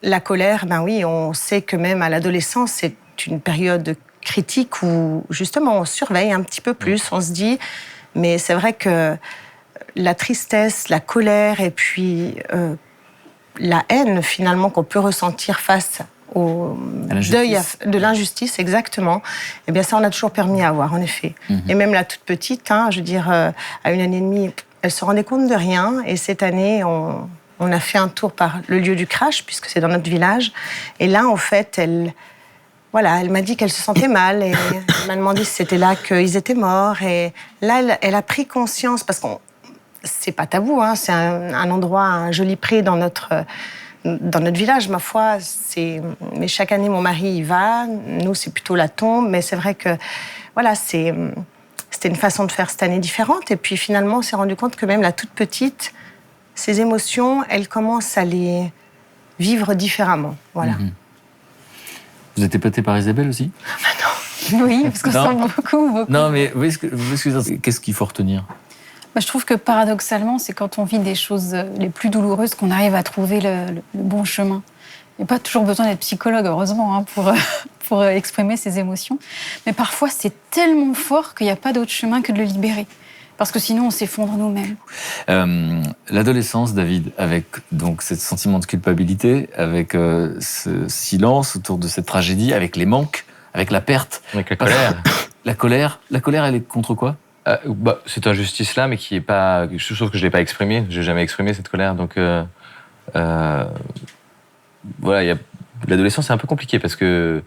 la colère, ben oui, on sait que même à l'adolescence, c'est une période critique où, justement, on surveille un petit peu plus. On se dit, mais c'est vrai que la tristesse, la colère et puis la haine, finalement, qu'on peut ressentir face au deuil de l'injustice, exactement. Eh bien, ça, on a toujours permis à avoir, en effet. Et même la toute petite, hein, je veux dire, à 1 année et demie, elle se rendait compte de rien. Et cette année, on a fait un tour par le lieu du crash, puisque c'est dans notre village. Et là, en fait, elle m'a dit qu'elle se sentait mal. Et elle m'a demandé si c'était là qu'ils étaient morts. Et là, elle a pris conscience, parce qu'on c'est pas tabou, hein, c'est un endroit, un joli pré dans notre village, ma foi. Mais chaque année, mon mari y va. Nous, c'est plutôt la tombe. Mais c'est vrai que, voilà, c'était une façon de faire cette année différente. Et puis, finalement, on s'est rendu compte que même la toute petite, ses émotions, elle commence à les vivre différemment. Voilà. Vous êtes épaté par Isabelle aussi? Oui, parce qu'on sent beaucoup. Non, mais vous voyez ce que je veux dire, qu'est-ce qu'il faut retenir? Je trouve que paradoxalement, c'est quand on vit des choses les plus douloureuses qu'on arrive à trouver le bon chemin. Il n'y a pas toujours besoin d'être psychologue, heureusement, hein, pour exprimer ses émotions. Mais parfois, c'est tellement fort qu'il n'y a pas d'autre chemin que de le libérer. Parce que sinon, on s'effondre nous-mêmes. L'adolescence, David, avec donc ce sentiment de culpabilité, avec ce silence autour de cette tragédie, avec les manques, avec la perte. Avec la colère. La colère, elle est contre quoi? Cette injustice-là, mais qui est pas... Je trouve que je l'ai pas exprimée. J'ai jamais exprimé cette colère. Donc, voilà, l'adolescence, c'est un peu compliqué parce que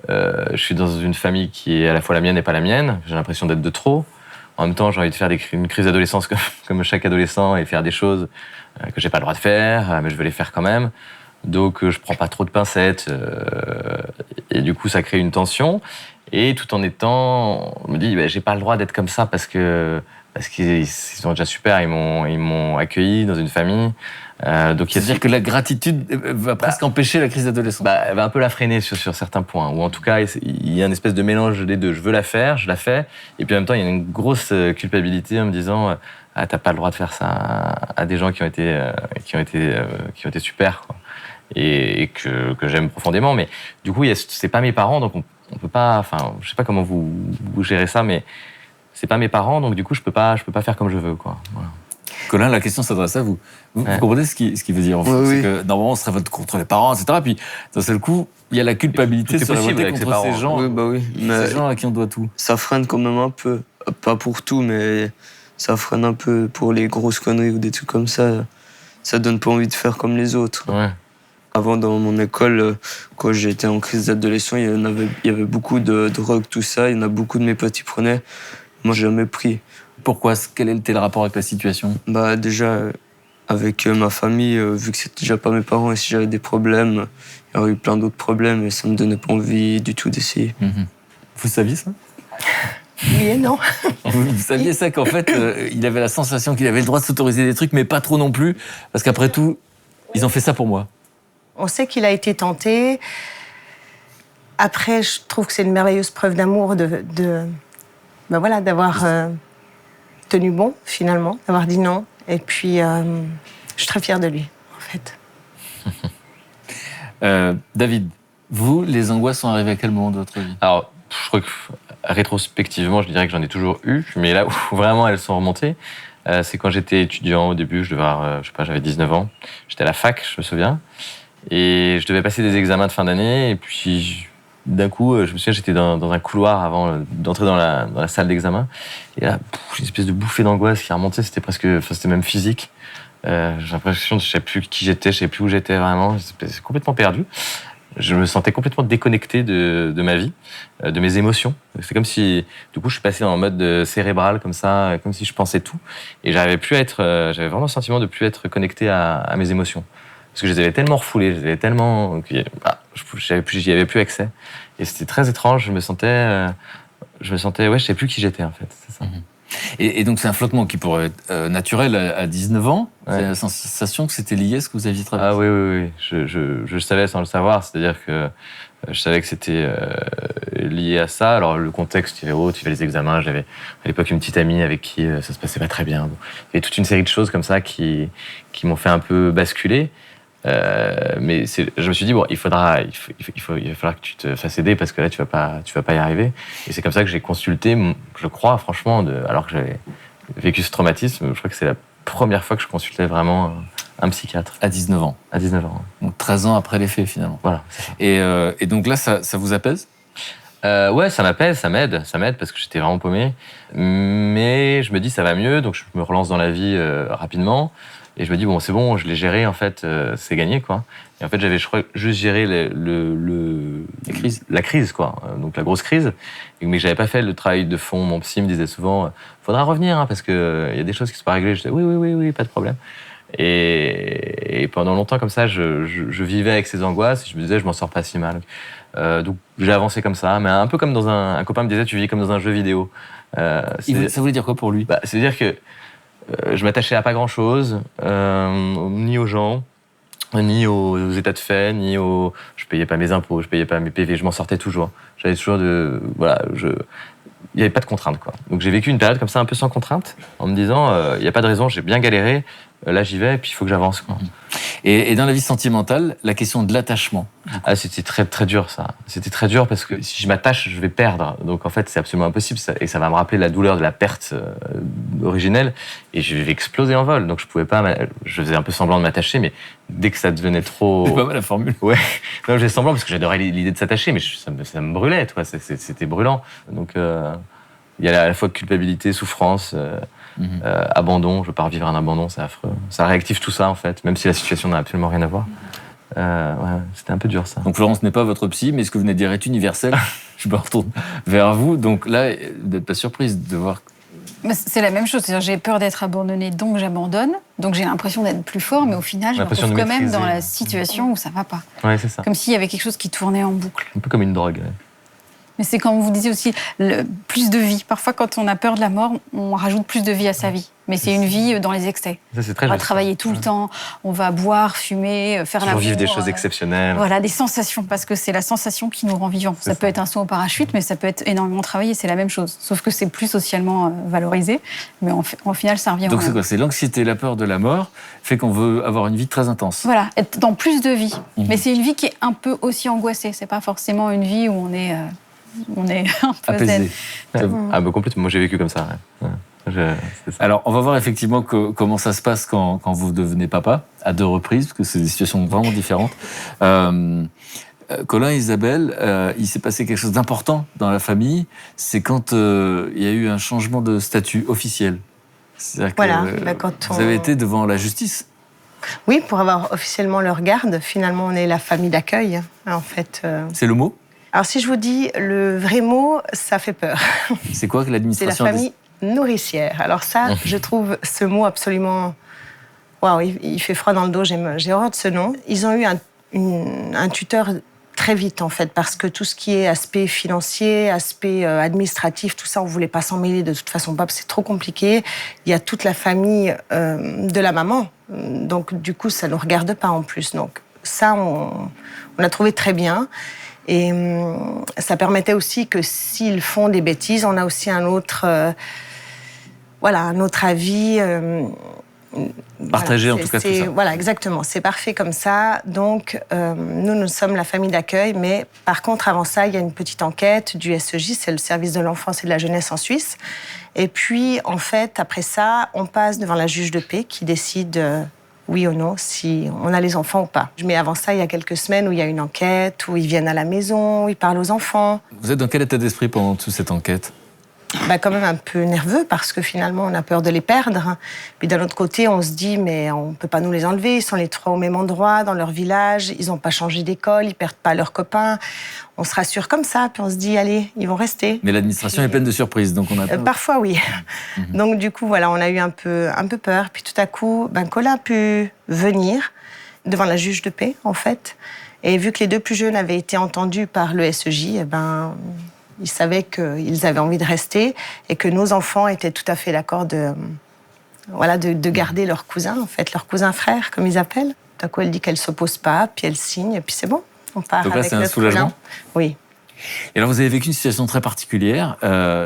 je suis dans une famille qui est à la fois la mienne et pas la mienne. J'ai l'impression d'être de trop. En même temps, j'ai envie de faire une crise d'adolescence comme chaque adolescent et faire des choses que j'ai pas le droit de faire, mais je veux les faire quand même. Donc, je prends pas trop de pincettes. Et du coup, ça crée une tension. Et tout en étant, on me dit, j'ai pas le droit d'être comme ça parce qu'ils sont déjà super, ils m'ont accueilli dans une famille. Donc c'est-à-dire que la gratitude va presque empêcher la crise d'adolescence. Elle va un peu la freiner sur certains points. Ou en tout cas, il y a une espèce de mélange des deux. Je veux la faire, je la fais. Et puis en même temps, il y a une grosse culpabilité en me disant, t'as pas le droit de faire ça à des gens qui ont été super, quoi. Et que j'aime profondément. Mais du coup, c'est pas mes parents, donc on peut pas, enfin, je sais pas comment vous gérez ça, mais c'est pas mes parents, donc du coup, je peux pas faire comme je veux, quoi. Voilà. Colin, la question s'adresse à vous. Vous comprenez ce qu'il veut dire en fait, c'est que normalement, on se révolte contre les parents, etc. Puis d'un seul coup, il y a la culpabilité de se révolter contre ces gens. Oui. Mais ces gens à qui on doit tout. Ça freine quand même un peu. Pas pour tout, mais ça freine un peu pour les grosses conneries ou des trucs comme ça. Ça donne pas envie de faire comme les autres. Ouais. Avant, dans mon école, quand j'étais en crise d'adolescent, il y avait beaucoup de drogue, tout ça. Il y en a beaucoup de mes potes qui prenaient. Moi, j'ai jamais pris. Pourquoi? Quel était le rapport avec la situation? Déjà, avec ma famille, vu que c'était déjà pas mes parents, et si j'avais des problèmes, il y aurait eu plein d'autres problèmes, et ça me donnait pas envie du tout d'essayer. Vous saviez ça? Oui et non. Vous saviez ça, qu'en fait, il avait la sensation qu'il avait le droit de s'autoriser des trucs, mais pas trop non plus, parce qu'après tout, ils ont fait ça pour moi. On sait qu'il a été tenté. Après, je trouve que c'est une merveilleuse preuve d'amour d'avoir tenu bon, finalement, d'avoir dit non. Et puis, je suis très fière de lui, en fait. David, vous, les angoisses sont arrivées à quel moment de votre vie? Alors, je crois que rétrospectivement, je dirais que j'en ai toujours eu, mais là où vraiment elles sont remontées, c'est quand j'étais étudiant au début, je devais avoir, j'avais 19 ans. J'étais à la fac, je me souviens. Et je devais passer des examens de fin d'année. Et puis, d'un coup, je me souviens, j'étais dans un couloir avant d'entrer dans la salle d'examen. Et là, j'ai une espèce de bouffée d'angoisse qui remontait. C'était même physique. J'ai l'impression que je ne savais plus qui j'étais, je ne savais plus où j'étais vraiment. J'étais complètement perdu. Je me sentais complètement déconnecté de ma vie, de mes émotions. C'est comme si, du coup, je suis passé en mode cérébral, comme ça, comme si je pensais tout. Et j'avais vraiment le sentiment de ne plus être connecté à mes émotions. Parce que je les avais tellement refoulées, je les avais tellement... j'y avais plus accès. Et c'était très étrange, je me sentais, je savais plus qui j'étais, en fait. C'est ça. Et donc, c'est un flottement qui pourrait être naturel à 19 ans. Ouais. C'est la sensation que c'était lié à ce que vous aviez traversé. Ah oui. Je savais sans le savoir. C'est-à-dire que je savais que c'était lié à ça. Alors, le contexte, il y avait autre, il y avait les examens. J'avais à l'époque une petite amie avec qui ça se passait pas très bien. Bon. Il y avait toute une série de choses comme ça qui m'ont fait un peu basculer. Mais je me suis dit, bon, il va falloir que tu te fasses aider parce que là, tu vas pas y arriver. Et c'est comme ça que j'ai consulté, je crois, franchement, alors que j'avais vécu ce traumatisme, je crois que c'est la première fois que je consultais vraiment un psychiatre. À 19 ans. À 19 ans. Donc 13 ans après les faits, finalement. Voilà. Et donc là, ça vous apaise ? Ouais, ça m'apaise, ça m'aide parce que j'étais vraiment paumé. Mais je me dis, ça va mieux, donc je me relance dans la vie rapidement. Et je me dis, bon, c'est bon, je l'ai géré, en fait, c'est gagné, quoi. Et en fait, j'avais, je crois, juste géré la crise, quoi. Donc, la grosse crise. Mais j'avais pas fait le travail de fond. Mon psy me disait souvent, faudra revenir, hein, parce que y a des choses qui sont pas réglées. Je disais, oui, pas de problème. Et pendant longtemps, comme ça, je vivais avec ces angoisses. Et je me disais, je m'en sors pas si mal. Donc, j'ai avancé comme ça. Mais un peu comme dans un copain me disait, tu vis comme dans un jeu vidéo. Ça voulait dire quoi pour lui ? C'est-à-dire que je m'attachais à pas grand-chose, ni aux gens, ni aux états de fait, je payais pas mes impôts, je payais pas mes PV, je m'en sortais toujours. J'avais toujours il n'y avait pas de contraintes, quoi. Donc j'ai vécu une période comme ça un peu sans contraintes, en me disant, il n'y a pas de raison, j'ai bien galéré, là j'y vais, et puis il faut que j'avance, quoi. Et dans la vie sentimentale, la question de l'attachement. Ah, c'était très très dur, ça. C'était très dur parce que si je m'attache, je vais perdre. Donc en fait, c'est absolument impossible. Et ça va me rappeler la douleur de la perte originelle. Et je vais exploser en vol. Donc je pouvais pas. Je faisais un peu semblant de m'attacher, mais dès que ça devenait trop. C'est pas mal la formule. Ouais. Non, je faisais semblant parce que j'adorais l'idée de s'attacher, mais ça me brûlait, toi. C'était brûlant. Donc il y a à la fois culpabilité, souffrance. Abandon, je veux pas revivre un abandon, c'est affreux. Ça réactive tout ça en fait, même si la situation n'a absolument rien à voir. C'était un peu dur ça. Donc Florence n'est pas votre psy, mais ce que vous venez de dire est universel. Je me retourne vers vous. Donc là, vous n'êtes pas surprise de voir. C'est la même chose, c'est-à-dire j'ai peur d'être abandonnée, donc j'abandonne. Donc j'ai l'impression d'être plus fort, mais au final, je me retrouve quand même dans la situation où ça va pas. Ouais, c'est ça. Comme s'il y avait quelque chose qui tournait en boucle. Un peu comme une drogue. Ouais. Mais c'est comme vous disiez aussi, plus de vie. Parfois, quand on a peur de la mort, on rajoute plus de vie à sa vie. Mais c'est une vie dans les excès. Ça, c'est très on va juste. Travailler tout le temps, on va boire, fumer, faire l'amour. Vivre des choses exceptionnelles. Voilà, des sensations, parce que c'est la sensation qui nous rend vivants. Ça peut être un saut au parachute, mais ça peut être énormément travaillé, c'est la même chose. Sauf que c'est plus socialement valorisé, mais en final, ça revient. Donc c'est quoi ? C'est l'anxiété, la peur de la mort, fait qu'on veut avoir une vie très intense. Voilà, être dans plus de vie. Mais c'est une vie qui est un peu aussi angoissée. C'est pas forcément une vie où on est un peu apaisé. Ah bah complètement, moi j'ai vécu comme ça. Ouais. C'est ça. Alors, on va voir effectivement comment ça se passe quand vous devenez papa, à 2 reprises, parce que c'est des situations vraiment différentes. Colin et Isabelle, il s'est passé quelque chose d'important dans la famille, c'est quand il y a eu un changement de statut officiel. C'est-à-dire que quand vous avez été devant la justice. Oui, pour avoir officiellement leur garde, finalement, on est la famille d'accueil, en fait. C'est le mot ? Alors, si je vous dis le vrai mot, ça fait peur. C'est quoi que l'administration C'est la famille nourricière. Alors ça, je trouve ce mot absolument... Waouh, il fait froid dans le dos, j'ai horreur de ce nom. Ils ont eu un tuteur très vite, en fait, parce que tout ce qui est aspect financier, aspect administratif, tout ça, on ne voulait pas s'en mêler de toute façon, pas, c'est trop compliqué. Il y a toute la famille de la maman, donc du coup, ça ne nous regarde pas en plus. Donc ça, on a trouvé très bien. Et ça permettait aussi que s'ils font des bêtises, on a aussi un autre avis. Partagé en tout cas tout ça. Voilà, exactement. C'est parfait comme ça. Donc, nous sommes la famille d'accueil, mais par contre, avant ça, il y a une petite enquête du SEJ, c'est le service de l'enfance et de la jeunesse en Suisse. Et puis, en fait, après ça, on passe devant la juge de paix qui décide oui ou non, si on a les enfants ou pas. Mais avant ça, il y a quelques semaines où il y a une enquête, où ils viennent à la maison, où ils parlent aux enfants. Vous êtes dans quel état d'esprit pendant toute cette enquête? Quand même un peu nerveux parce que finalement on a peur de les perdre. Puis d'un autre côté on se dit mais on peut pas nous les enlever, ils sont les 3 au même endroit dans leur village, ils n'ont pas changé d'école, ils perdent pas leurs copains. On se rassure comme ça, puis on se dit allez, ils vont rester. Mais l'administration est pleine de surprises, donc on a peur. Parfois oui. Donc du coup voilà, on a eu un peu peur. Puis tout à coup, Colin a pu venir devant la juge de paix en fait. Et vu que les 2 plus jeunes avaient été entendus par le SEJ, ils savaient qu'ils avaient envie de rester et que nos enfants étaient tout à fait d'accord de garder leur cousin, en fait, leur cousin frère, comme ils appellent. Tout à coup, elle dit qu'elle ne s'oppose pas, puis elle signe, et puis c'est bon. On part donc là, avec c'est un notre soulagement. cousin. Oui. Et alors, vous avez vécu une situation très particulière.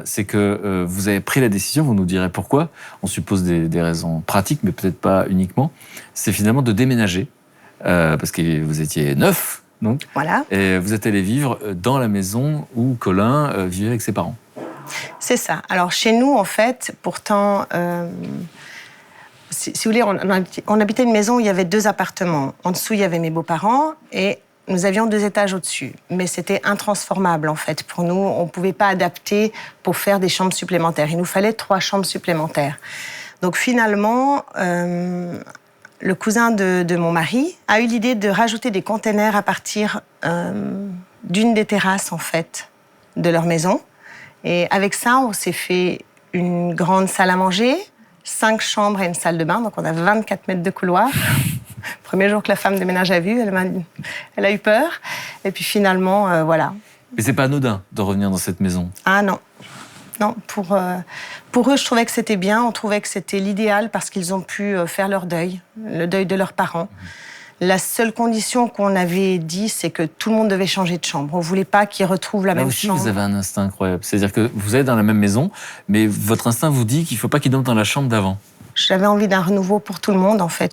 C'est que vous avez pris la décision, vous nous direz pourquoi. On suppose des raisons pratiques, mais peut-être pas uniquement. C'est finalement de déménager, parce que vous étiez 9. Donc, voilà. Et vous êtes allé vivre dans la maison où Colin vivait avec ses parents. C'est ça. Alors, chez nous, en fait, pourtant, si vous voulez, on habitait une maison où il y avait 2 appartements. En dessous, il y avait mes beaux-parents et nous avions 2 étages au-dessus. Mais c'était intransformable, en fait. Pour nous, on ne pouvait pas adapter pour faire des chambres supplémentaires. Il nous fallait 3 chambres supplémentaires. Donc, finalement... le cousin de mon mari a eu l'idée de rajouter des containers à partir d'une des terrasses, en fait, de leur maison. Et avec ça, on s'est fait une grande salle à manger, 5 chambres et une salle de bain. Donc, on a 24 mètres de couloir. Premier jour que la femme de ménage a vu, elle a eu peur. Et puis finalement, voilà. Mais c'est pas anodin de revenir dans cette maison. Ah non. Non, pour eux, je trouvais que c'était bien. On trouvait que c'était l'idéal parce qu'ils ont pu faire leur deuil, le deuil de leurs parents. La seule condition qu'on avait dit, c'est que tout le monde devait changer de chambre. On ne voulait pas qu'ils retrouvent la Là même aussi, chambre. vous avez un instinct incroyable. C'est-à-dire que vous êtes dans la même maison, mais votre instinct vous dit qu'il ne faut pas qu'ils dorment dans la chambre d'avant. J'avais envie d'un renouveau pour tout le monde, en fait.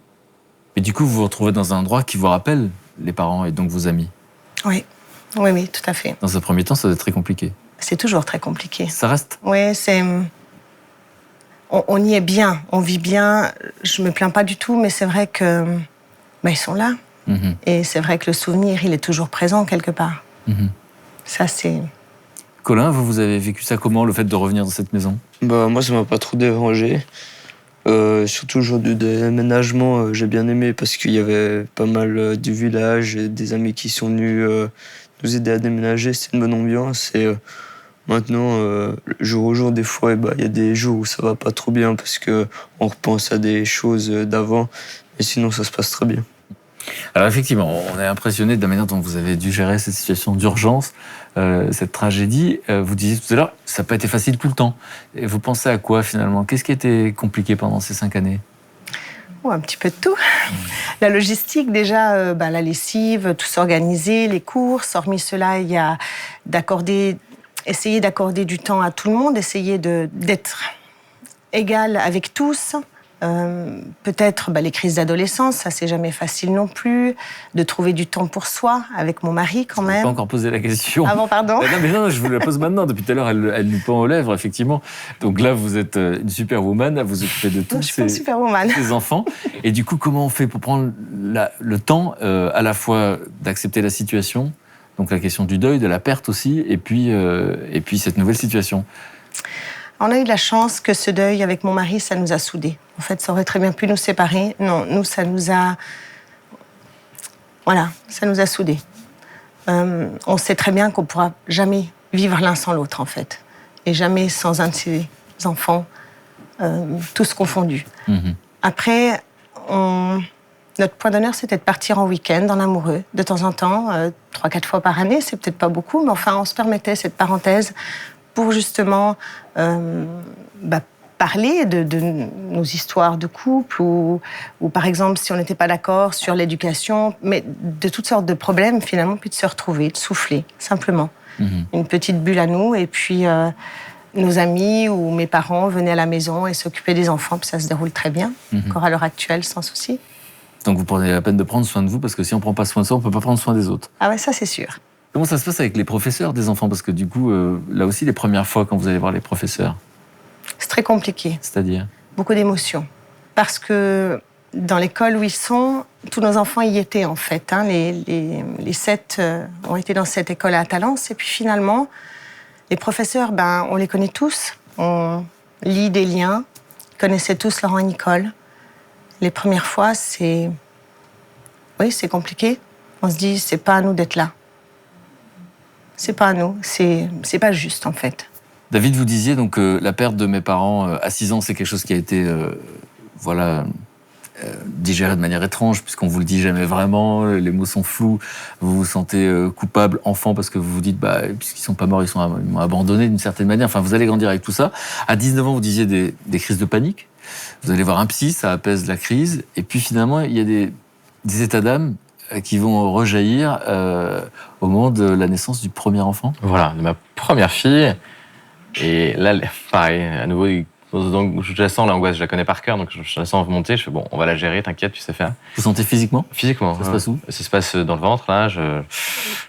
Et du coup, vous vous retrouvez dans un endroit qui vous rappelle les parents et donc vos amis. Oui, oui, tout à fait. Dans un premier temps, ça doit être très compliqué. C'est toujours très compliqué. Ça reste? Oui, c'est... On y est bien, on vit bien. Je me plains pas du tout, mais c'est vrai que... ils sont là. Et c'est vrai que le souvenir, il est toujours présent quelque part. Ça, c'est... Colin, vous avez vécu ça comment, le fait de revenir dans cette maison? Moi, ça m'a pas trop dérangé. Surtout le jour du déménagement, j'ai bien aimé parce qu'il y avait pas mal du village et des amis qui sont venus nous aider à déménager. C'est une bonne ambiance. Et maintenant, jour au jour, des fois, il y a des jours où ça va pas trop bien parce qu'on repense à des choses d'avant. Mais sinon, ça se passe très bien. Alors effectivement, on est impressionné de la manière dont vous avez dû gérer cette situation d'urgence, cette tragédie. Vous disiez tout à l'heure, ça n'a pas été facile tout le temps. Et vous pensez à quoi finalement? Qu'est-ce qui était compliqué pendant ces 5 années? Un petit peu de tout. La logistique, déjà, la lessive, tout s'organiser, les courses. Hormis cela, il y a essayer d'accorder du temps à tout le monde, essayer d'être égal avec tous. Peut-être les crises d'adolescence, ça c'est jamais facile non plus, de trouver du temps pour soi avec mon mari quand même. Je n'ai pas encore posé la question. Ah bon, pardon. Non, je vous la pose maintenant. Depuis tout à l'heure, elle lui pend aux lèvres, effectivement. Donc là, vous êtes une superwoman, à vous occuper de tous ces enfants. Et du coup, comment on fait pour prendre le temps à la fois d'accepter la situation, donc la question du deuil, de la perte aussi, et puis cette nouvelle situation? On a eu de la chance que ce deuil avec mon mari, ça nous a soudés. En fait, ça aurait très bien pu nous séparer. Non, nous, ça nous a... Voilà, ça nous a soudés. On sait très bien qu'on ne pourra jamais vivre l'un sans l'autre, en fait. Et jamais sans un de ses enfants, tous confondus. Après, notre point d'honneur, c'était de partir en week-end, en amoureux, de temps en temps, 3-4 fois par année. C'est peut-être pas beaucoup, mais enfin, on se permettait cette parenthèse pour justement parler de nos histoires de couple ou par exemple si on n'était pas d'accord sur l'éducation, mais de toutes sortes de problèmes finalement, puis de se retrouver, de souffler, simplement. Une petite bulle à nous et puis nos amis ou mes parents venaient à la maison et s'occupaient des enfants, puis ça se déroule très bien, encore à l'heure actuelle, sans souci. Donc vous prenez la peine de prendre soin de vous parce que si on ne prend pas soin de soi, on ne peut pas prendre soin des autres. Ah ouais, ça c'est sûr. Comment ça se passe avec les professeurs des enfants? Parce que du coup, là aussi, les premières fois quand vous allez voir les professeurs. C'est très compliqué. C'est-à-dire? Beaucoup d'émotions. Parce que dans l'école où ils sont, tous nos enfants y étaient en fait. Hein. Les 7 ont été dans cette école à Talence. Et puis finalement, les professeurs, on les connaît tous. On lit des liens. Ils connaissaient tous Laurent et Nicole. Les premières fois, c'est compliqué. On se dit, c'est pas à nous d'être là. C'est pas à nous. C'est pas juste en fait. David, vous disiez donc la perte de mes parents à 6 ans, c'est quelque chose qui a été digéré de manière étrange, puisqu'on vous le dit jamais vraiment, les mots sont flous, vous vous sentez coupable, enfant, parce que vous vous dites, puisqu'ils sont pas morts, ils m'ont abandonné d'une certaine manière. Enfin, vous allez grandir avec tout ça. À 19 ans, vous disiez des crises de panique. Vous allez voir un psy, ça apaise la crise. Et puis finalement, il y a des états d'âme qui vont rejaillir au moment de la naissance du premier enfant. Voilà, de ma première fille. Et là, pareil, à nouveau, donc, je la sens, l'angoisse, je la connais par cœur, donc je la sens remonter. Je fais, bon, on va la gérer, t'inquiète, tu sais faire. Vous sentez physiquement ? Physiquement. Ça se passe où ? Ça se passe dans le ventre, là. Je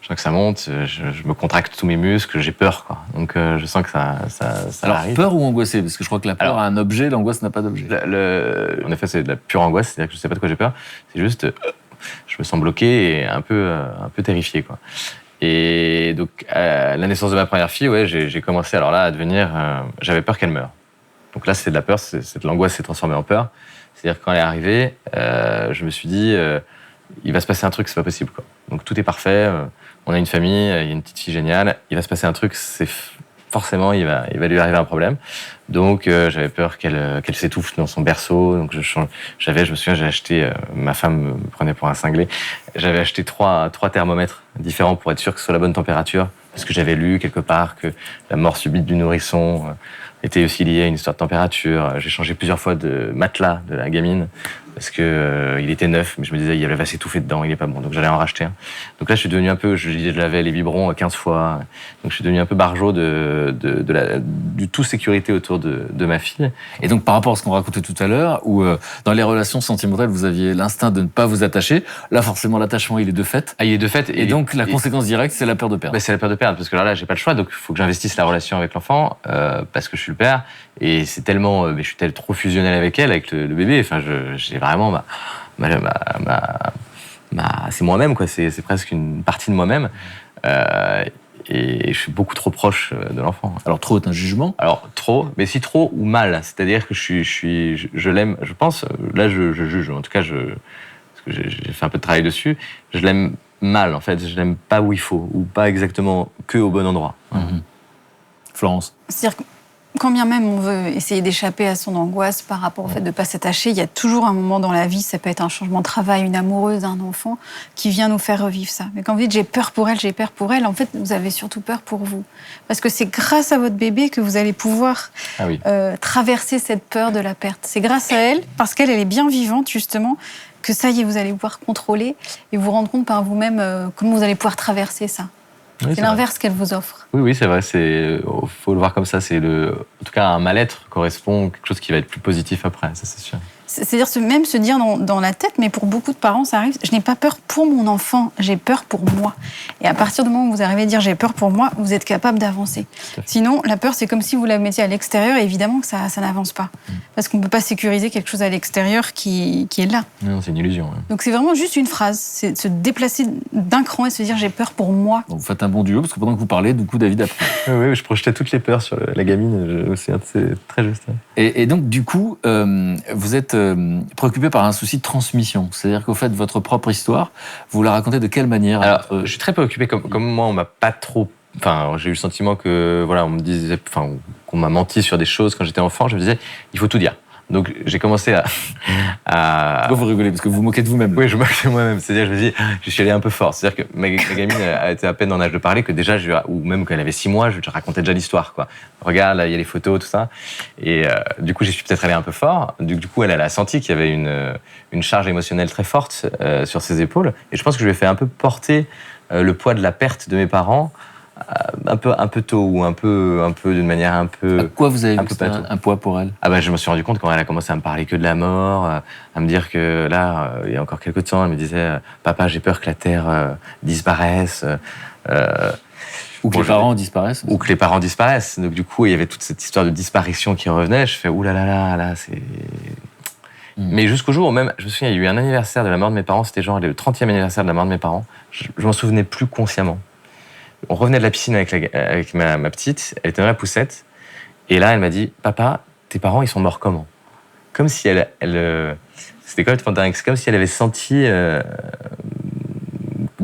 sens que ça monte, je me contracte tous mes muscles, j'ai peur, quoi. Donc, je sens que ça Alors, arrive. peur ou angoissé ? Parce que je crois que la peur a un objet, l'angoisse n'a pas d'objet. En effet, c'est de la pure angoisse, c'est-à-dire que je sais pas de quoi j'ai peur. C'est juste, je me sens bloqué et un peu terrifié, quoi. Et donc, à la naissance de ma première fille, j'ai commencé alors là à devenir... j'avais peur qu'elle meure. Donc là, c'est de la peur, c'est de l'angoisse s'est transformée en peur. C'est-à-dire que quand elle est arrivée, je me suis dit, il va se passer un truc, c'est pas possible, quoi. Donc tout est parfait, on a une famille, il y a une petite fille géniale, il va se passer un truc, forcément, il va lui arriver un problème. Donc, j'avais peur qu'elle s'étouffe dans son berceau. Donc, je me souviens, j'ai acheté, ma femme me prenait pour un cinglé. J'avais acheté trois thermomètres différents pour être sûr que ce soit la bonne température. Parce que j'avais lu quelque part que la mort subite du nourrisson était aussi liée à une histoire de température. J'ai changé plusieurs fois de matelas de la gamine parce que il était neuf, mais je me disais, il va s'étouffer dedans, il est pas bon. Donc, j'allais en racheter un. Donc là, je suis devenu un peu, je lavais les biberons 15 fois. Donc, je suis devenu un peu barjot du tout sécurité autour de ma fille. Et donc, par rapport à ce qu'on racontait tout à l'heure, où dans les relations sentimentales, vous aviez l'instinct de ne pas vous attacher, là, forcément, l'attachement, il est de fait. Ah, il est de fait. Et donc, la conséquence directe, c'est la peur de perdre. C'est la peur de perdre, parce que là, j'ai pas le choix, donc il faut que j'investisse la relation avec l'enfant, parce que je suis le père, et c'est tellement, je suis trop fusionnel avec elle, avec le bébé, enfin, j'ai vraiment c'est moi-même, quoi, c'est presque une partie de moi-même, et je suis beaucoup trop proche de l'enfant. Alors, trop est un jugement ? Alors, trop, mais si trop ou mal, c'est-à-dire que je l'aime, je pense, là, je juge, en tout cas, parce que j'ai fait un peu de travail dessus, je l'aime mal, en fait, je l'aime pas où il faut, ou pas exactement que au bon endroit. Mmh. Florence ? C'est-à-dire que quand bien même on veut essayer d'échapper à son angoisse par rapport au fait de ne pas s'attacher, il y a toujours un moment dans la vie, ça peut être un changement de travail, une amoureuse, un enfant, qui vient nous faire revivre ça. Mais quand vous dites j'ai peur pour elle, en fait, vous avez surtout peur pour vous. Parce que c'est grâce à votre bébé que vous allez pouvoir traverser cette peur de la perte. C'est grâce à elle, parce qu'elle est bien vivante, justement, que ça y est, vous allez pouvoir contrôler et vous rendre compte par vous-même comment vous allez pouvoir traverser ça. Oui, c'est l'inverse qu'elle vous offre. Oui, c'est vrai. Faut le voir comme ça. En tout cas, un mal-être correspond à quelque chose qui va être plus positif après. Ça, c'est sûr. C'est-à-dire même se dire dans la tête, mais pour beaucoup de parents, ça arrive. Je n'ai pas peur pour mon enfant, j'ai peur pour moi. Et à partir du moment où vous arrivez à dire j'ai peur pour moi, vous êtes capable d'avancer. Sinon, la peur, c'est comme si vous la mettiez à l'extérieur. Et évidemment que ça n'avance pas, parce qu'on ne peut pas sécuriser quelque chose à l'extérieur qui est là. Non, c'est une illusion. Ouais. Donc c'est vraiment juste une phrase, c'est de se déplacer d'un cran et se dire j'ai peur pour moi. Donc vous faites un bon duo, parce que pendant que vous parlez, du coup, David apprend. Oui, je projetais toutes les peurs sur la gamine. C'est très juste. Et donc, du coup, vous êtes préoccupé par un souci de transmission. C'est-à-dire qu'au fait, votre propre histoire, vous la racontez de quelle manière ? Alors, je suis très préoccupé. Comme moi, on m'a pas trop... Enfin, j'ai eu le sentiment que, on me disait... Enfin, qu'on m'a menti sur des choses quand j'étais enfant. Je me disais, il faut tout dire. Donc, j'ai commencé à... Pourquoi vous rigolez ? Parce que vous vous moquez de vous-même. Oui, je me moque de moi-même. C'est-à-dire, je me dis, je suis allé un peu fort. C'est-à-dire que ma gamine a été à peine en âge de parler que déjà, ou même quand elle avait 6 mois, je racontais déjà l'histoire, quoi. Regarde, là, il y a les photos, tout ça. Et du coup, j'y suis peut-être allé un peu fort. Du coup, elle a senti qu'il y avait une charge émotionnelle très forte sur ses épaules. Et je pense que je lui ai fait un peu porter le poids de la perte de mes parents un peu tôt, ou un peu d'une manière un peu... À quoi vous avez vu un poids pour elle ? Je me suis rendu compte quand elle a commencé à me parler que de la mort, à me dire que là, il y a encore quelques temps, elle me disait « Papa, j'ai peur que la Terre disparaisse. » Ou que les parents disparaissent. Ou que les parents disparaissent. Donc du coup, il y avait toute cette histoire de disparition qui revenait. Je fais « Ouh là là là, là, c'est... » Mais jusqu'au jour où même, je me souviens, il y a eu un anniversaire de la mort de mes parents, c'était genre le 30e anniversaire de la mort de mes parents. Je m'en souvenais plus consciemment. On revenait de la piscine avec ma petite, elle était dans la poussette, et là elle m'a dit, papa, tes parents ils sont morts comment? Comme si c'était complètement dingue, c'est comme si elle avait senti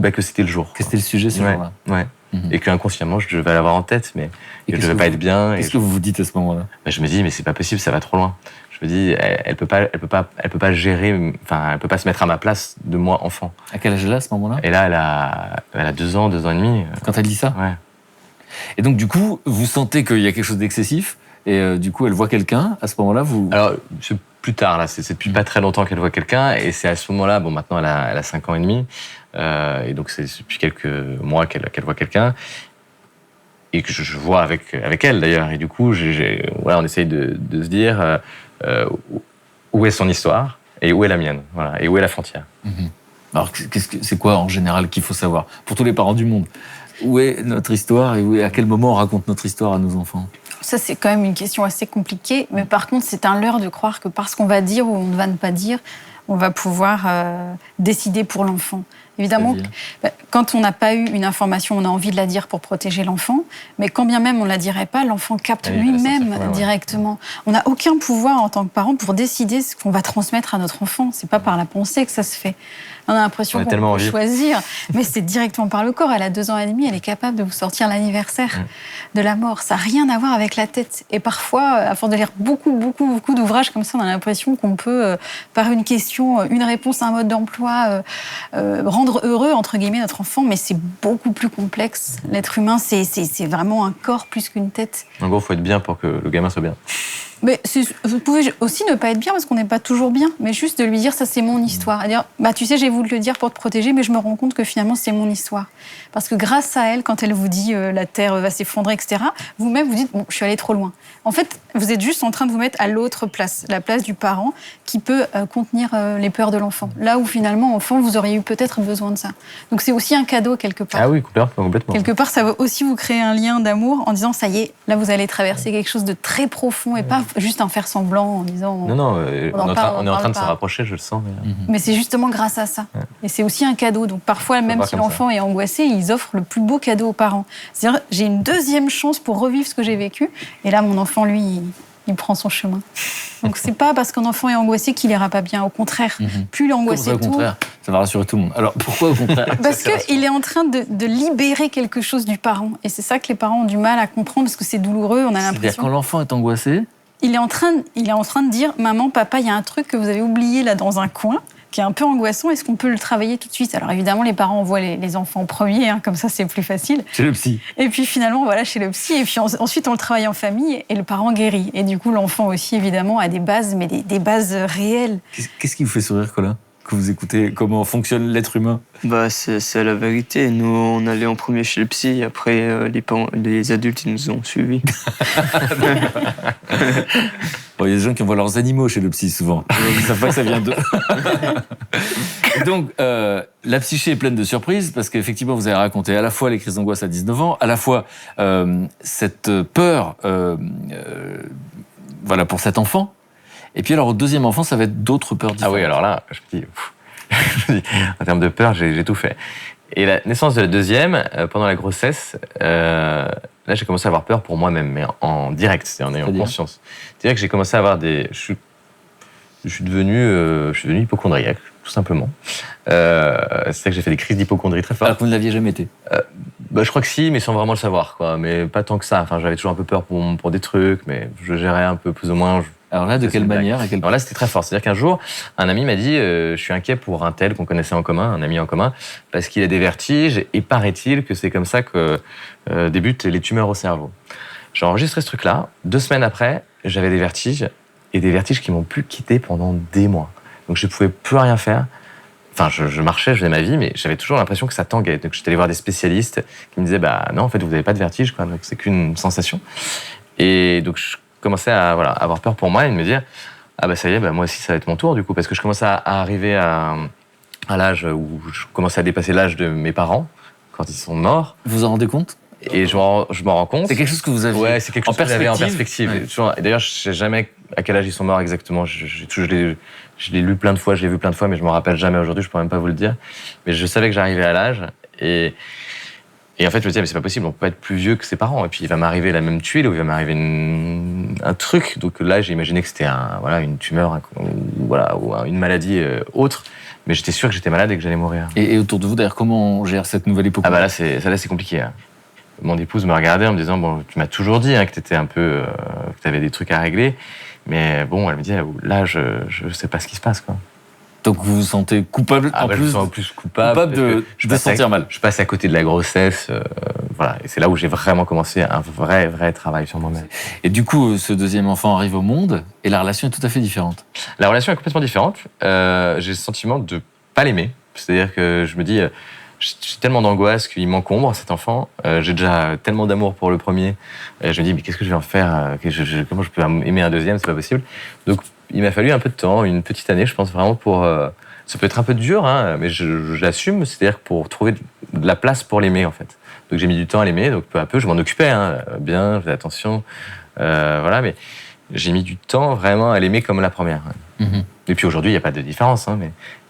que c'était le jour. Que c'était le sujet ce jour-là. Ouais. Et qu'inconsciemment je devais l'avoir en tête, mais que je devais pas être bien. Qu'est-ce que vous vous dites à ce moment-là? Je me dis, mais c'est pas possible, ça va trop loin. Je me dis, elle peut pas gérer, enfin, elle peut pas se mettre à ma place de moi, enfant. À quel âge elle a à ce moment-là? Et là, elle a 2 ans et demi. Quand elle dit ça? Ouais. Et donc, du coup, vous sentez qu'il y a quelque chose d'excessif, et du coup, elle voit quelqu'un. À ce moment-là, vous... Alors, c'est plus tard, là. C'est depuis pas très longtemps qu'elle voit quelqu'un, et c'est à ce moment-là, bon, maintenant, elle a 5 ans et demi, et donc c'est depuis quelques mois qu'elle voit quelqu'un. Et que je vois avec elle d'ailleurs. Et du coup, voilà, on essaye de se dire où est son histoire et où est la mienne, voilà, et où est la frontière. Alors, c'est quoi en général qu'il faut savoir pour tous les parents du monde? Où est notre histoire et à quel moment on raconte notre histoire à nos enfants? Ça, c'est quand même une question assez compliquée. Mais par contre, c'est un leurre de croire que parce qu'on va dire ou on ne va pas dire, on va pouvoir décider pour l'enfant. Évidemment, quand on n'a pas eu une information, on a envie de la dire pour protéger l'enfant, mais quand bien même on ne la dirait pas, l'enfant capte lui-même directement. On n'a aucun pouvoir en tant que parent pour décider ce qu'on va transmettre à notre enfant. C'est pas par la pensée que ça se fait. On a l'impression qu'on peut choisir, mais c'est directement par le corps. Elle a 2 ans et demi, elle est capable de vous sortir l'anniversaire de la mort. Ça n'a rien à voir avec la tête. Et parfois, à force de lire beaucoup d'ouvrages comme ça, on a l'impression qu'on peut, par une question, une réponse à un mode d'emploi, rendre heureux, entre guillemets, notre enfant, mais c'est beaucoup plus complexe. L'être humain, c'est vraiment un corps plus qu'une tête. En gros, il faut être bien pour que le gamin soit bien. Mais vous pouvez aussi ne pas être bien parce qu'on n'est pas toujours bien, mais juste de lui dire ça c'est mon histoire. Et dire tu sais j'ai voulu le dire pour te protéger, mais je me rends compte que finalement c'est mon histoire. Parce que grâce à elle, quand elle vous dit la terre va s'effondrer, etc., vous-même vous dites bon je suis allée trop loin. En fait vous êtes juste en train de vous mettre à l'autre place, la place du parent qui peut contenir les peurs de l'enfant. Là où finalement enfant vous auriez eu peut-être besoin de ça. Donc c'est aussi un cadeau quelque part. Ah oui, complètement. Quelque part ça va aussi vous créer un lien d'amour en disant ça y est, là vous allez traverser quelque chose de très profond et pas juste en faire semblant en disant... Non, on est en train de se rapprocher, je le sens. Mais c'est justement grâce à ça. Et c'est aussi un cadeau. Donc parfois, même si l'enfant est angoissé, ils offrent le plus beau cadeau aux parents. C'est-à-dire, j'ai une deuxième chance pour revivre ce que j'ai vécu. Et là, mon enfant, lui, il prend son chemin. Donc c'est pas parce qu'un enfant est angoissé qu'il ira pas bien. Au contraire, plus il est angoissé au contraire, ça va rassurer tout le monde. Alors pourquoi au contraire? Parce qu'il est en train de libérer quelque chose du parent. Et c'est ça que les parents ont du mal à comprendre parce que c'est douloureux. On a l'impression... C'est-à-dire quand l'enfant est angoissé, il est en train de dire « Maman, papa, il y a un truc que vous avez oublié là dans un coin, qui est un peu angoissant, est-ce qu'on peut le travailler tout de suite ?» Alors évidemment, les parents envoient les enfants en premier, comme ça c'est plus facile. Chez le psy. Et puis finalement, voilà, chez le psy. Et puis ensuite, on le travaille en famille et le parent guérit. Et du coup, l'enfant aussi, évidemment, a des bases, mais des bases réelles. Qu'est-ce qui vous fait sourire, Colin, quand vous écoutez comment fonctionne l'être humain? C'est la vérité. Nous, on allait en premier chez le psy, après les adultes ils nous ont suivis. Bon, il y a des gens qui envoient leurs animaux chez le psy souvent. Ils ne savent pas que ça vient d'eux. Donc, la psyché est pleine de surprises parce qu'effectivement, vous avez raconté à la fois les crises d'angoisse à 19 ans, à la fois cette peur voilà, pour cet enfant. Et puis alors, au deuxième enfant, ça va être d'autres peurs différentes. Ah oui, alors là, je me dis, en termes de peur, j'ai tout fait. Et la naissance de la deuxième, pendant la grossesse, là, j'ai commencé à avoir peur pour moi-même, mais en direct, c'est-à-dire en ayant conscience. C'est-à-dire que j'ai commencé à avoir je suis devenu hypocondriaque, tout simplement. C'est-à-dire que j'ai fait des crises d'hypocondrie très fortes. Alors que vous ne l'aviez jamais été? Je crois que si, mais sans vraiment le savoir, quoi. Mais pas tant que ça. Enfin, j'avais toujours un peu peur pour des trucs, mais je gérais un peu plus ou moins. Alors là, de quelle manière? Alors là, c'était très fort. C'est-à-dire qu'un jour, un ami m'a dit je suis inquiet pour un tel qu'on connaissait en commun, un ami en commun, parce qu'il a des vertiges, et paraît-il que c'est comme ça que débutent les tumeurs au cerveau. J'ai enregistré ce truc-là. 2 semaines après, j'avais des vertiges, et des vertiges qui m'ont plus quitté pendant des mois. Donc je ne pouvais plus rien faire. Enfin, je marchais, je faisais ma vie, mais j'avais toujours l'impression que ça tanguait. Donc j'étais allé voir des spécialistes qui me disaient non, en fait, vous n'avez pas de vertige, quoi. Donc c'est qu'une sensation. Et donc je commençais à avoir peur pour moi et de me dire ça y est, moi aussi ça va être mon tour du coup, parce que je commençais à arriver à l'âge où je commençais à dépasser l'âge de mes parents quand ils sont morts. Vous en rendez compte? Et je m'en rends compte. C'est quelque chose que vous aviez c'est quelque chose que j'avais en perspective. Ouais. Et d'ailleurs, j'ai jamais à quel âge ils sont morts exactement. Je l'ai lu plein de fois, je l'ai vu plein de fois, mais je me rappelle jamais aujourd'hui, je pourrais même pas vous le dire. Mais je savais que j'arrivais à l'âge et en fait, je me disais, mais c'est pas possible, on peut pas être plus vieux que ses parents. Et puis, il va m'arriver la même tuile ou il va m'arriver un truc. Donc là, j'ai imaginé que c'était une tumeur ou une maladie autre. Mais j'étais sûr que j'étais malade et que j'allais mourir. Et autour de vous, d'ailleurs, comment on gère cette nouvelle époque? Ah bah là, c'est compliqué. Hein. Mon épouse me regardait en me disant, bon, tu m'as toujours dit que t'étais un peu, que t'avais des trucs à régler. Mais bon, elle me dit, là, je sais pas ce qui se passe, quoi. Donc vous vous sentez coupable je me sens en plus coupable de sentir mal. Je passe à côté de la grossesse, voilà. Et c'est là où j'ai vraiment commencé un vrai travail sur moi-même. Et du coup, ce deuxième enfant arrive au monde et la relation est tout à fait différente. La relation est complètement différente. J'ai le sentiment de pas l'aimer. C'est-à-dire que je me dis, j'ai tellement d'angoisse qu'il m'encombre, cet enfant. J'ai déjà tellement d'amour pour le premier. Je me dis, mais qu'est-ce que je vais en faire? Comment je peux aimer un deuxième? C'est pas possible. Donc, il m'a fallu un peu de temps, une petite année, je pense vraiment pour... ça peut être un peu dur, hein, mais j'assume, c'est-à-dire pour trouver de la place pour l'aimer, en fait. Donc j'ai mis du temps à l'aimer, donc peu à peu, je m'en occupais, bien, je faisais attention, voilà, mais j'ai mis du temps vraiment à l'aimer comme la première. Mm-hmm. Et puis aujourd'hui, il n'y a pas de différence, hein,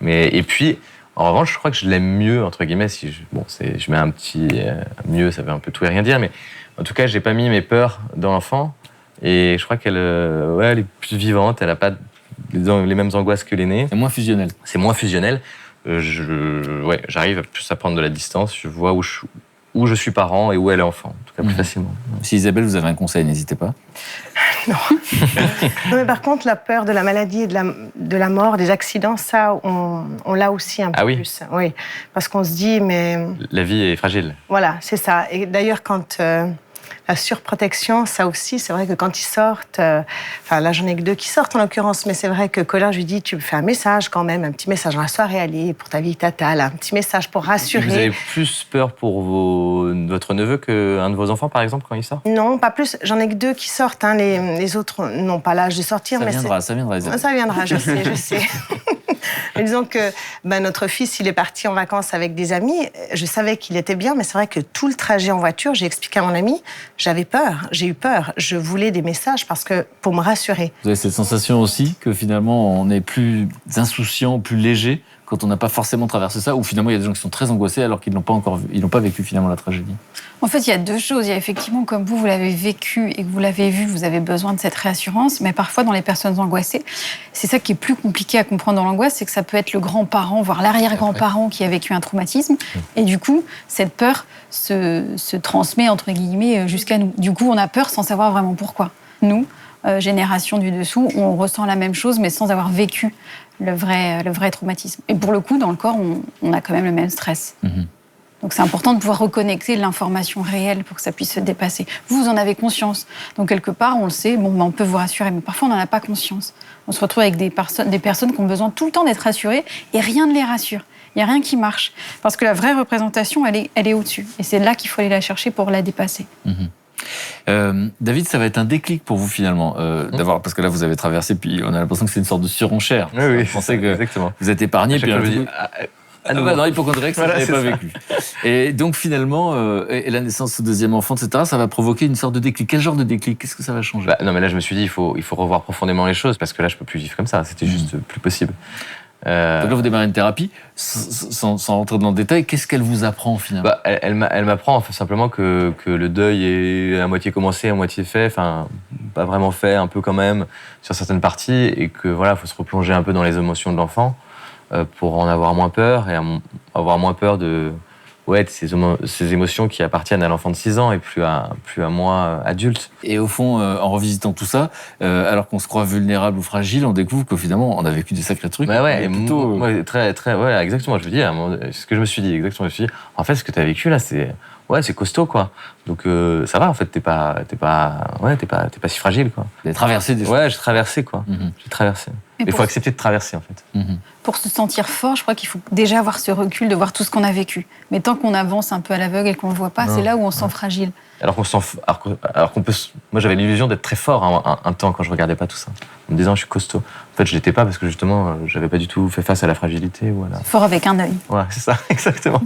et puis, en revanche, je crois que je l'aime mieux, entre guillemets, si je mets un petit mieux, ça veut un peu tout et rien dire, mais en tout cas, j'ai pas mis mes peurs dans l'enfant. Et je crois qu'elle elle est plus vivante, elle n'a pas les mêmes angoisses que l'aîné. C'est moins fusionnel. C'est moins fusionnel. J'arrive plus à prendre de la distance, je vois où je suis parent et où elle est enfant, en tout cas plus facilement. Si Isabelle, vous avez un conseil, n'hésitez pas. Non. Non, mais par contre, la peur de la maladie et de la mort, des accidents, ça, on l'a aussi un peu plus. Oui, parce qu'on se dit, mais... La vie est fragile. Voilà, c'est ça. Et d'ailleurs, quand... la surprotection, ça aussi, c'est vrai que quand ils sortent, là j'en ai que 2 qui sortent en l'occurrence, mais c'est vrai que Colin, je lui dis, tu me fais un message quand même, un petit message dans la soirée, allez, pour ta vie, tata, là, un petit message pour rassurer. Vous avez plus peur pour votre neveu qu'un de vos enfants, par exemple, quand il sort? Non, pas plus, j'en ai que 2 qui sortent, hein. Les autres n'ont pas l'âge de sortir. Ça viendra. Ça viendra, je sais. Mais disons que notre fils, il est parti en vacances avec des amis. Je savais qu'il était bien, mais c'est vrai que tout le trajet en voiture, j'ai expliqué à mon ami, j'avais peur, j'ai eu peur. Je voulais des messages pour me rassurer. Vous avez cette sensation aussi que finalement, on est plus insouciant, plus léger quand on n'a pas forcément traversé ça, ou finalement, il y a des gens qui sont très angoissés alors qu'ils n'ont pas vécu finalement la tragédie? En fait, il y a 2 choses. Il y a effectivement, comme vous l'avez vécu et que vous l'avez vu, vous avez besoin de cette réassurance. Mais parfois, dans les personnes angoissées, c'est ça qui est plus compliqué à comprendre dans l'angoisse, c'est que ça peut être le grand-parent, voire l'arrière-grand-parent qui a vécu un traumatisme. Et du coup, cette peur se transmet, entre guillemets, jusqu'à nous. Du coup, on a peur sans savoir vraiment pourquoi. Nous, génération du dessous, on ressent la même chose, mais sans avoir vécu le vrai traumatisme. Et pour le coup, dans le corps, on a quand même le même stress. Mm-hmm. Donc c'est important de pouvoir reconnecter l'information réelle pour que ça puisse se dépasser. Vous en avez conscience. Donc quelque part, on le sait, on peut vous rassurer, mais parfois on n'en a pas conscience. On se retrouve avec des personnes qui ont besoin tout le temps d'être rassurées et rien ne les rassure. Il n'y a rien qui marche. Parce que la vraie représentation, elle est au-dessus. Et c'est là qu'il faut aller la chercher pour la dépasser. Mm-hmm. David, ça va être un déclic pour vous finalement, d'avoir, parce que là vous avez traversé, puis on a l'impression que c'est une sorte de surenchère. Oui, je pensais que exactement. Vous êtes épargné, puis non, hypocondriaque, ça, vous n'avez pas vécu. Et donc finalement, et la naissance du deuxième enfant, etc., ça va provoquer une sorte de déclic. Quel genre de déclic? Qu'est-ce que ça va changer? Non, mais là je me suis dit, il faut revoir profondément les choses, parce que là je peux plus vivre comme ça, c'était juste plus possible. Donc là, vous démarrez une thérapie, sans rentrer dans le détail. Qu'est-ce qu'elle vous apprend finalement? Elle m'apprend simplement que le deuil est à moitié commencé, à moitié fait, enfin pas vraiment fait, un peu quand même sur certaines parties, et que voilà, faut se replonger un peu dans les émotions de l'enfant pour en avoir moins peur et avoir moins peur de ces émotions qui appartiennent à l'enfant de 6 ans et plus à moi adulte. Et au fond, en revisitant tout ça, alors qu'on se croit vulnérable ou fragile, on découvre que finalement, on a vécu des sacrés trucs. Exactement. Je veux dire, ce que je me suis dit, exactement. Je me suis dit, en fait, ce que tu as vécu là, c'est costaud, quoi. Donc ça va, en fait, t'es pas si fragile, quoi. Vous avez traversé des choses. Ouais, j'ai traversé, quoi. Mm-hmm. J'ai traversé. Il faut accepter de traverser, en fait. Mm-hmm. Pour se sentir fort, je crois qu'il faut déjà avoir ce recul de voir tout ce qu'on a vécu. Mais tant qu'on avance un peu à l'aveugle et qu'on le voit pas, c'est là où on se sent fragile. Alors qu'on peut. Moi, j'avais l'illusion d'être très fort un temps quand je regardais pas tout ça, en me disant je suis costaud. En fait, je l'étais pas parce que justement, j'avais pas du tout fait face à la fragilité. Voilà. Fort avec un œil. Ouais, c'est ça, exactement.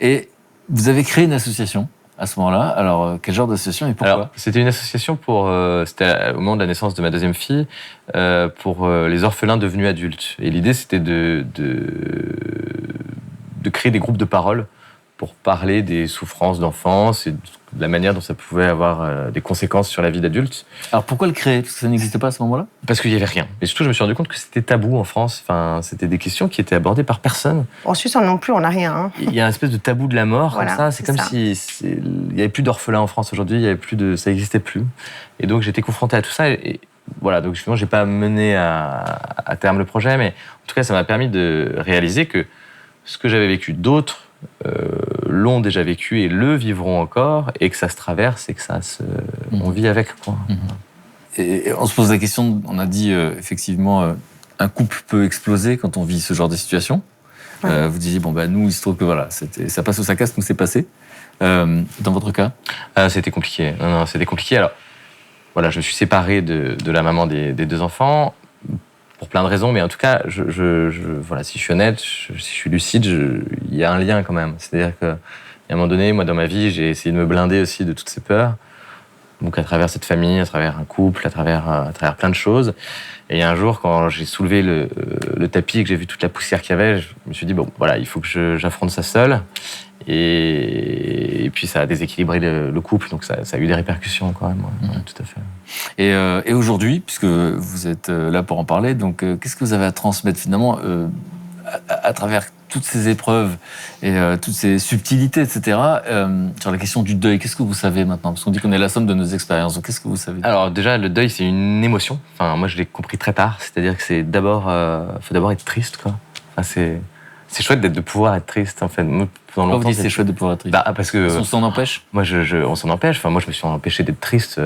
Et vous avez créé une association à ce moment-là. Alors, quel genre d'association et pourquoi? Alors, c'était une association c'était au moment de la naissance de ma deuxième fille, pour les orphelins devenus adultes. Et l'idée, c'était de créer des groupes de parole pour parler des souffrances d'enfance et de la manière dont ça pouvait avoir des conséquences sur la vie d'adulte. Alors, pourquoi le créer? Parce que ça n'existait pas à ce moment-là? Parce qu'il n'y avait rien. Et surtout, je me suis rendu compte que c'était tabou en France. Enfin, c'était des questions qui étaient abordées par personne. En Suisse, non plus, on n'a rien. Hein. Il y a une espèce de tabou de la mort, Voilà, comme ça. C'est c'est comme ça. si il n'y avait plus d'orphelins en France aujourd'hui. Il y avait ça n'existait plus. Et donc, j'étais confronté à tout ça. Et voilà. Donc, justement, j'ai pas mené à terme le projet, mais en tout cas, ça m'a permis de réaliser que ce que j'avais vécu, d'autres l'ont déjà vécu et le vivront encore, et que ça se traverse et que on vit avec, quoi. Et on se pose la question, on a dit effectivement, un couple peut exploser quand on vit ce genre de situation. Ouais. Vous disiez, nous, il se trouve que voilà, ça passe ou ça casse, nous c'est passé. Dans votre cas? C'était compliqué. Non, c'était compliqué. Alors, voilà, je me suis séparé de la maman des deux enfants pour plein de raisons, mais en tout cas, voilà, si je suis honnête, si je suis lucide, il y a un lien quand même. C'est-à-dire qu'à un moment donné, moi, dans ma vie, j'ai essayé de me blinder aussi de toutes ces peurs. Donc, à travers cette famille, à travers un couple, à travers plein de choses. Et il y a un jour, quand j'ai soulevé le tapis et que j'ai vu toute la poussière qu'il y avait, je me suis dit, bon, voilà, il faut que j'affronte ça seul. Et puis, ça a déséquilibré le couple, donc ça a eu des répercussions quand même. Ouais, tout à fait. Et aujourd'hui, puisque vous êtes là pour en parler, donc qu'est-ce que vous avez à transmettre finalement à travers toutes ces épreuves et toutes ces subtilités, etc., sur la question du deuil? Qu'est-ce que vous savez maintenant? Parce qu'on dit qu'on est la somme de nos expériences, donc qu'est-ce que vous savez? Alors déjà, le deuil, c'est une émotion. Enfin, moi, je l'ai compris très tard. C'est-à-dire que faut d'abord être triste, quoi. Enfin, c'est chouette de pouvoir être triste, en fait. Moi, pendant Pourquoi vous longtemps, dites c'est chouette de pouvoir être triste? Parce que On s'en empêche? moi, on s'en empêche. Enfin, moi, je me suis empêché d'être triste.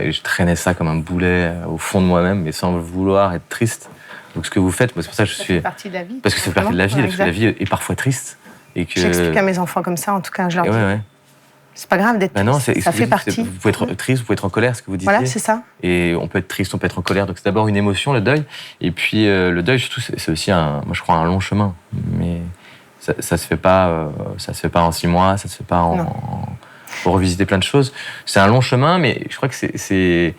Et je traînais ça comme un boulet au fond de moi-même, mais sans vouloir être triste. Donc, ce que vous faites, moi, c'est pour ça que je Ça suis... fait partie de la vie. Parce que c'est partie de la vie, Ouais, parce que la exact. vie est parfois triste. Et que... J'explique à mes enfants comme ça, en tout cas, je leur dis. Ouais. C'est pas grave d'être Non, triste, ça fait partie. Vous pouvez être triste, vous pouvez être en colère, ce que vous disiez. Voilà, c'est ça. Et on peut être triste, on peut être en colère. Donc c'est d'abord une émotion, le deuil. Et puis le deuil, surtout, c'est aussi moi je crois, un long chemin. Mais ça se fait pas en 6 mois, ça se fait pas faut revisiter plein de choses. C'est un long chemin, mais je crois que c'est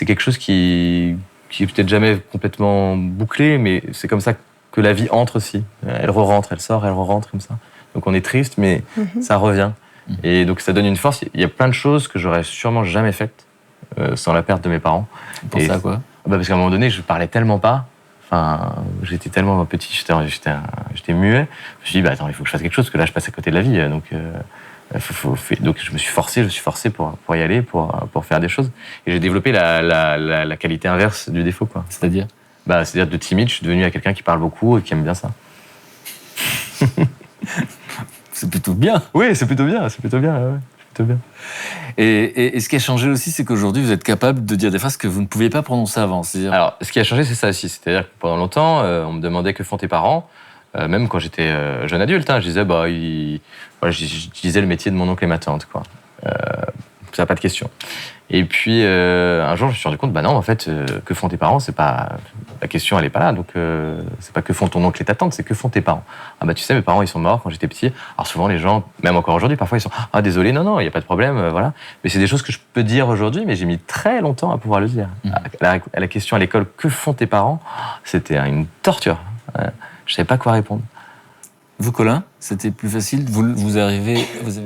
quelque chose qui est peut-être jamais complètement bouclé, mais c'est comme ça que la vie entre aussi. Elle re-rentre, elle sort, elle re-rentre comme ça. Donc on est triste, mais ça revient. Et donc ça donne une force. Il y a plein de choses que j'aurais sûrement jamais faites sans la perte de mes parents. Vous pensez à quoi? Parce qu'à un moment donné, je parlais tellement pas. Enfin, j'étais tellement petit, j'étais muet. Je me suis dit, attends, il faut que je fasse quelque chose, parce que là, je passe à côté de la vie. Donc, donc je me suis forcé pour y aller, pour faire des choses. Et j'ai développé la qualité inverse du défaut, quoi. C'est-à-dire? C'est-à-dire de timide, je suis devenu à quelqu'un qui parle beaucoup et qui aime bien ça. C'est plutôt bien. Oui, c'est plutôt bien, ouais. C'est plutôt bien. Et ce qui a changé aussi, c'est qu'aujourd'hui, vous êtes capable de dire des phrases que vous ne pouviez pas prononcer avant. C'est-à-dire... Alors, ce qui a changé, c'est ça aussi. C'est-à-dire que pendant longtemps, on me demandait que font tes parents. Même quand j'étais jeune adulte, je disais, je disais le métier de mon oncle et ma tante, quoi. Ça n'a pas de question. Et puis, un jour, je me suis rendu compte, non, en fait, que font tes parents, c'est pas... La question, elle est pas là. Donc, c'est pas que font ton oncle et ta tante, c'est que font tes parents. Tu sais, mes parents, ils sont morts quand j'étais petit. Alors, souvent, les gens, même encore aujourd'hui, parfois, ils sont, désolé, non, il n'y a pas de problème, voilà. Mais c'est des choses que je peux dire aujourd'hui, mais j'ai mis très longtemps à pouvoir le dire. À la question à l'école, que font tes parents, c'était une torture. Je savais pas quoi répondre. Vous, Colin, c'était plus facile. Vous avez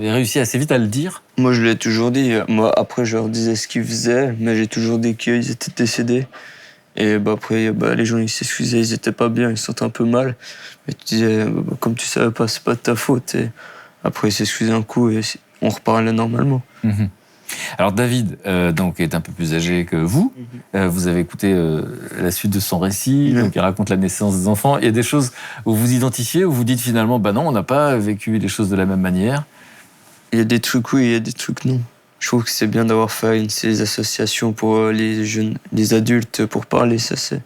réussi assez vite à le dire. Moi, je l'ai toujours dit. Moi, après, je leur disais ce qu'ils faisaient, mais j'ai toujours dit qu'ils étaient décédés. Et après, les gens, ils s'excusaient, ils étaient pas bien, ils se sentaient un peu mal. Mais tu disais, comme tu savais pas, c'est pas de ta faute. Et après, ils s'excusaient un coup et on reparlait normalement. Mm-hmm. Alors David, donc, est un peu plus âgé que vous. Vous avez écouté la suite de son récit, donc il raconte la naissance des enfants. Il y a des choses où vous identifiez, où vous dites finalement, non, on n'a pas vécu les choses de la même manière. Il y a des trucs oui, il y a des trucs non. Je trouve que c'est bien d'avoir fait ces associations pour les jeunes, les adultes, pour parler, ça c'est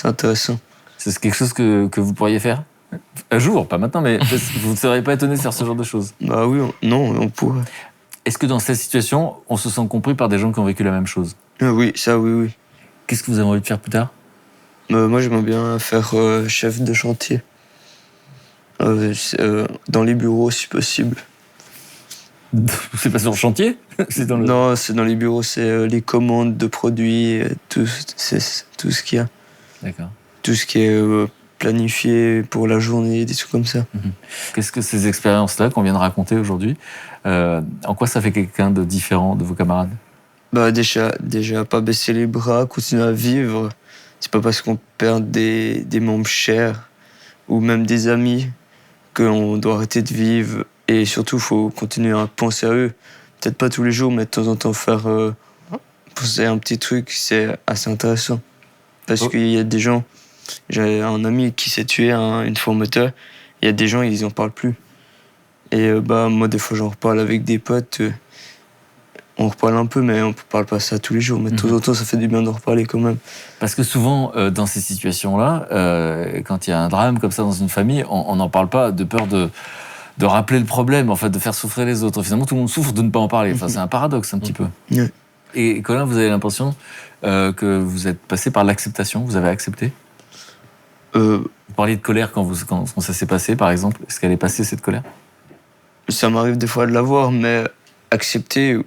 intéressant. C'est quelque chose que vous pourriez faire un jour, pas maintenant, mais vous ne seriez pas étonné de faire ce genre de choses? Oui, on pourrait. Est-ce que dans cette situation, on se sent compris par des gens qui ont vécu la même chose? Oui, ça oui. Qu'est-ce que vous avez envie de faire plus tard? Moi, j'aimerais bien faire chef de chantier. Dans les bureaux, si possible. C'est pas sur le chantier? C'est dans le... Non, c'est dans les bureaux, c'est les commandes de produits, c'est tout ce qu'il y a. D'accord. Tout ce qui est planifié pour la journée, des trucs comme ça. Qu'est-ce que ces expériences-là qu'on vient de raconter aujourd'hui, en quoi ça fait quelqu'un de différent de vos camarades? Bah déjà, pas baisser les bras, continuer à vivre. C'est pas parce qu'on perd des membres chers ou même des amis qu'on doit arrêter de vivre. Et surtout, il faut continuer à penser à eux. Peut-être pas tous les jours, mais de temps en temps faire penser à un petit truc, c'est assez intéressant. Parce qu'il y a des gens... J'ai un ami qui s'est tué une fois au moteur. Il y a des gens, ils en parlent plus. Et moi, des fois, j'en reparle avec des potes. On reparle un peu, mais on ne parle pas ça tous les jours. Mais de temps en temps, ça fait du bien d'en reparler quand même. Parce que souvent, dans ces situations-là, quand il y a un drame comme ça dans une famille, on n'en parle pas de peur de rappeler le problème, en fait, de faire souffrir les autres. Finalement, tout le monde souffre de ne pas en parler. Enfin, c'est un paradoxe un petit peu. Ouais. Et Colin, vous avez l'impression que vous êtes passé par l'acceptation, vous avez accepté? Vous parliez de colère quand ça s'est passé, par exemple. Est-ce qu'elle est passée, cette colère? Ça m'arrive des fois de l'avoir, mais accepter,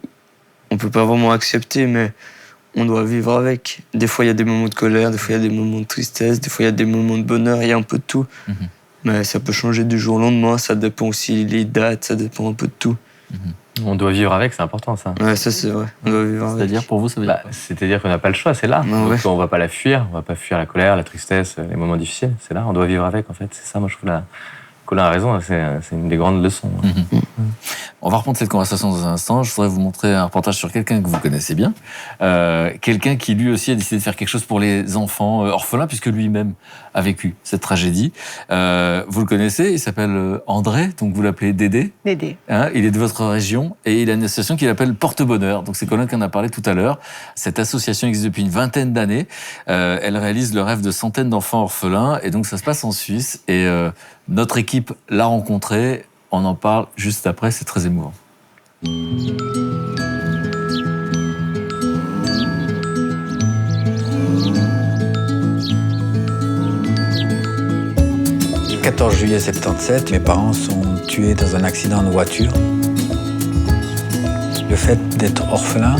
on peut pas vraiment accepter, mais on doit vivre avec. Des fois, il y a des moments de colère, des fois, il y a des moments de tristesse, des fois, il y a des moments de bonheur, il y a un peu de tout. Mais ça peut changer du jour au lendemain, ça dépend aussi des dates, ça dépend un peu de tout. On doit vivre avec, c'est important ça. Ouais, ça c'est vrai, on doit vivre avec. C'est-à-dire, pour vous, ça veut dire quoi? C'est-à-dire qu'on n'a pas le choix, c'est là. Ouais. Donc, on va pas la fuir, on va pas fuir la colère, la tristesse, les moments difficiles. C'est là, on doit vivre avec en fait. C'est ça, moi je trouve Colin a raison, c'est une des grandes leçons. On va reprendre cette conversation dans un instant. Je voudrais vous montrer un reportage sur quelqu'un que vous connaissez bien. Quelqu'un qui lui aussi a décidé de faire quelque chose pour les enfants orphelins, puisque lui-même a vécu cette tragédie. Vous le connaissez, il s'appelle André, donc vous l'appelez Dédé. Dédé. Il est de votre région et il a une association qu'il appelle Porte-Bonheur. Donc c'est Colin qui en a parlé tout à l'heure. Cette association existe depuis une vingtaine d'années. Elle réalise le rêve de centaines d'enfants orphelins et donc ça se passe en Suisse. Et notre équipe l'a rencontré. On en parle juste après, c'est très émouvant. Le 14 juillet 77, mes parents sont tués dans un accident de voiture. Le fait d'être orphelin,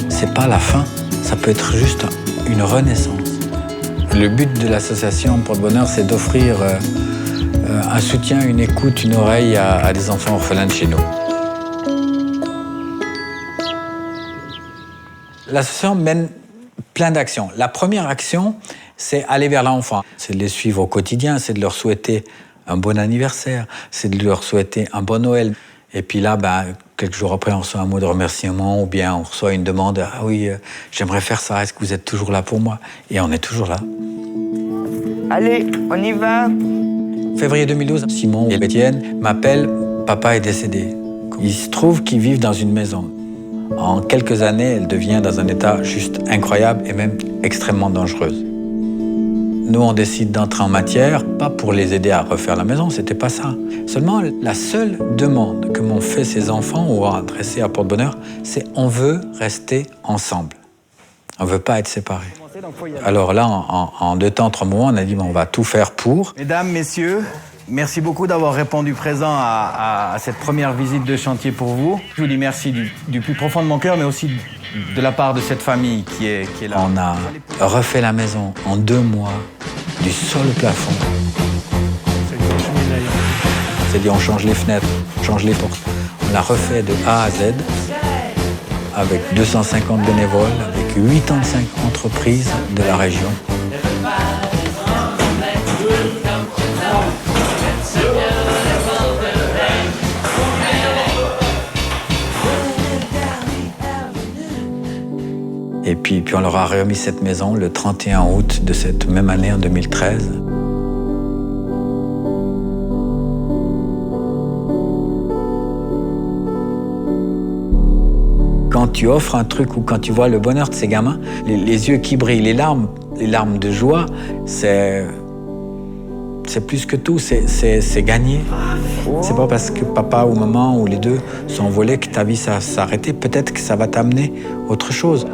c'est pas la fin, ça peut être juste une renaissance. Le but de l'association Porte-Bonheur, c'est d'offrir un soutien, une écoute, une oreille à des enfants orphelins de chez nous. L'association mène plein d'actions. La première action, c'est aller vers l'enfant. C'est de les suivre au quotidien, c'est de leur souhaiter un bon anniversaire, c'est de leur souhaiter un bon Noël. Et puis là, quelques jours après, on reçoit un mot de remerciement ou bien on reçoit une demande « Ah oui, j'aimerais faire ça, est-ce que vous êtes toujours là pour moi ?» Et on est toujours là. Allez, on y va. Février 2012, Simon et Étienne m'appellent « Papa est décédé ». Il se trouve qu'ils vivent dans une maison. En quelques années, elle devient dans un état juste incroyable et même extrêmement dangereuse. Nous, on décide d'entrer en matière, pas pour les aider à refaire la maison, c'était pas ça. Seulement, la seule demande que m'ont fait ces enfants ou adressée à Porte-Bonheur, c'est on veut rester ensemble. On veut pas être séparés. Alors là, en 2 temps, 3 mois, on a dit on va tout faire pour. Mesdames, messieurs, merci beaucoup d'avoir répondu présent à cette première visite de chantier pour vous. Je vous dis merci du plus profond de mon cœur, mais aussi de la part de cette famille qui est là. On a refait la maison en 2 mois, du sol au plafond. C'est-à-dire on change les fenêtres, on change les portes. On l'a refait de A à Z, avec 250 bénévoles, avec 85 entreprises de la région. Et puis on leur a remis cette maison le 31 août de cette même année, en 2013. Quand tu offres un truc ou quand tu vois le bonheur de ces gamins, les yeux qui brillent, les larmes de joie, c'est plus que tout, c'est gagné. C'est pas parce que papa ou maman ou les deux sont envolés que ta vie ça s'est arrêtée. Peut-être que ça va t'amener autre chose.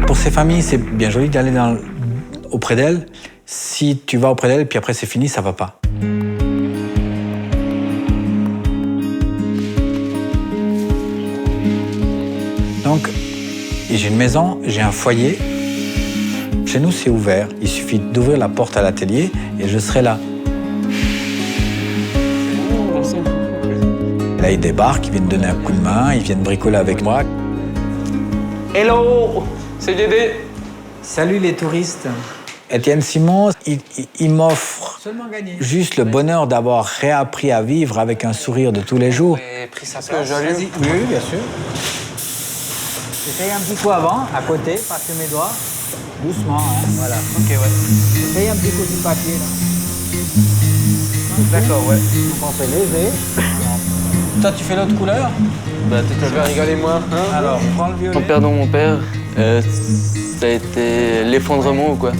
Pour ces familles, c'est bien joli d'aller auprès d'elles. Si tu vas auprès d'elles, puis après c'est fini, ça va pas. Donc, j'ai une maison, j'ai un foyer. Chez nous, c'est ouvert. Il suffit d'ouvrir la porte à l'atelier et je serai là. Là, ils débarquent, ils viennent donner un coup de main, ils viennent bricoler avec moi. Hello, c'est Dédé. Salut les touristes. Étienne Simon, il m'offre juste le bonheur d'avoir réappris à vivre avec un sourire de tous les jours. J'ai pris ça peu, j'allume. Oui, bien sûr. J'essaye un petit coup avant, à côté, passer mes doigts. Doucement, hein, voilà. Ok, ouais. J'essaye un petit coup du papier, là. D'accord, ouais. Donc on fait léger. Toi, tu fais l'autre couleur? Bah, tu vas rigoler moi. Hein? Alors, prends le violet. En perdant mon père, ça a été l'effondrement ou quoi.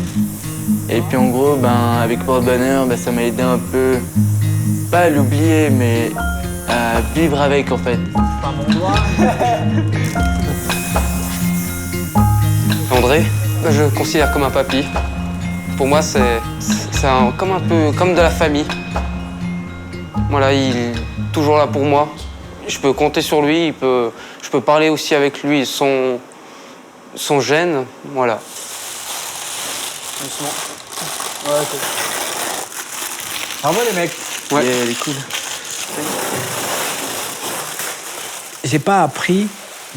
Et puis en gros, avec Porte-Bonheur, ça m'a aidé un peu, pas à l'oublier, mais à vivre avec en fait. Pas mon doigt. André, je le considère comme un papy. Pour moi, c'est comme un peu comme de la famille. Voilà, il est toujours là pour moi. Je peux compter sur lui, je peux parler aussi avec lui, son gène, voilà. Doucement. Ouais, ok. Bravo les mecs. Ouais. Elle est cool. J'ai pas appris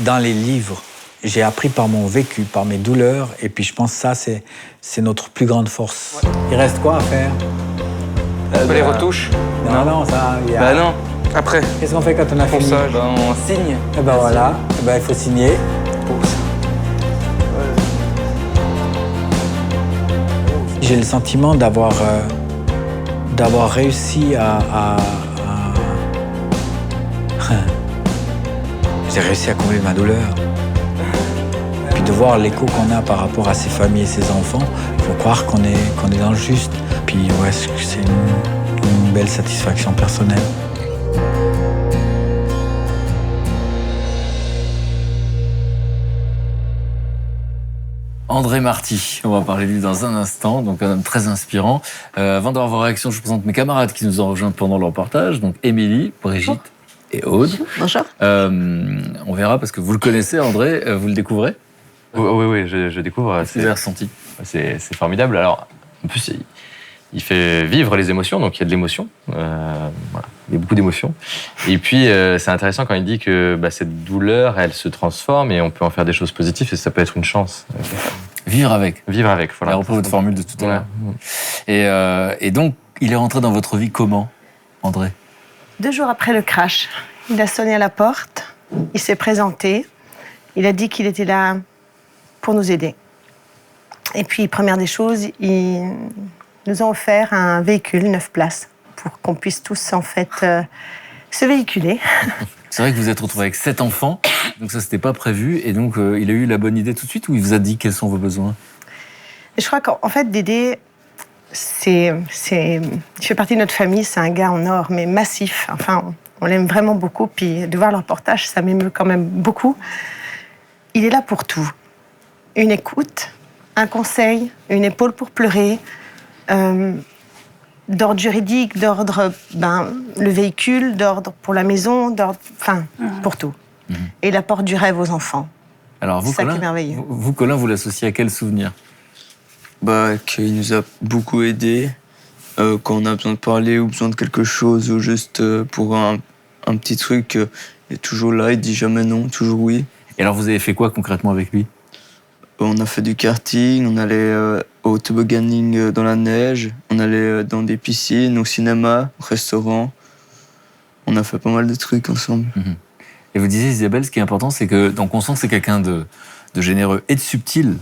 dans les livres. J'ai appris par mon vécu, par mes douleurs, et puis je pense que ça, c'est notre plus grande force. Ouais. Il reste quoi à faire? Les retouches? Non, ça, il y a... Bah non. Après. Qu'est-ce qu'on fait quand on a fini? On signe. Et ben voilà, il faut signer. J'ai le sentiment d'avoir réussi à j'ai réussi à combler ma douleur. Puis de voir l'écho qu'on a par rapport à ces familles et ces enfants, il faut croire qu'on est dans le juste. Puis ouais, c'est une belle satisfaction personnelle. André Marty, on va parler de lui dans un instant, donc un homme très inspirant. Avant d'avoir vos réactions, je vous présente mes camarades qui nous ont rejoints pendant le reportage, donc Émilie, Brigitte et Aude. Bonjour. On verra parce que vous le connaissez, André, vous le découvrez? Oui, je découvre. Qu'est-ce que vous avez ressenti? C'est formidable. Alors, en plus, il fait vivre les émotions, donc il y a de l'émotion. Voilà, il y a beaucoup d'émotions. Et puis, c'est intéressant quand il dit que cette douleur, elle se transforme et on peut en faire des choses positives et ça peut être une chance. Vivre avec. Vivre avec, voilà. On a repris votre formule de tout à l'heure. Et donc, il est rentré dans votre vie comment, André? 2 jours après le crash, il a sonné à la porte, il s'est présenté, il a dit qu'il était là pour nous aider. Et puis, première des choses, il nous a offert un véhicule 9 places pour qu'on puisse tous, en fait, se véhiculer. C'est vrai que vous vous êtes retrouvé avec 7 enfants, donc ça, c'était pas prévu. Et donc, il a eu la bonne idée tout de suite ou il vous a dit quels sont vos besoins? Je crois qu'en fait, Dédé, il fait partie de notre famille, c'est un gars en or, mais massif. Enfin, on l'aime vraiment beaucoup. Puis de voir le reportage, ça m'émeut quand même beaucoup. Il est là pour tout. Une écoute, un conseil, une épaule pour pleurer, d'ordre juridique, d'ordre, le véhicule, d'ordre pour la maison, d'ordre, pour tout. Et il apporte du rêve aux enfants. Alors vous, c'est ça Colin, qui est merveilleux. Colin, vous l'associez à quel souvenir? Qu'il nous a beaucoup aidés quand on a besoin de parler ou besoin de quelque chose ou juste pour un petit truc. Il est toujours là, il dit jamais non, toujours oui. Et alors vous avez fait quoi concrètement avec lui? On a fait du karting, on allait au tobogganing dans la neige, on allait dans des piscines, au cinéma, au restaurant. On a fait pas mal de trucs ensemble. Et vous disiez, Isabelle, ce qui est important, c'est que donc on sent que c'est quelqu'un de généreux et de subtil.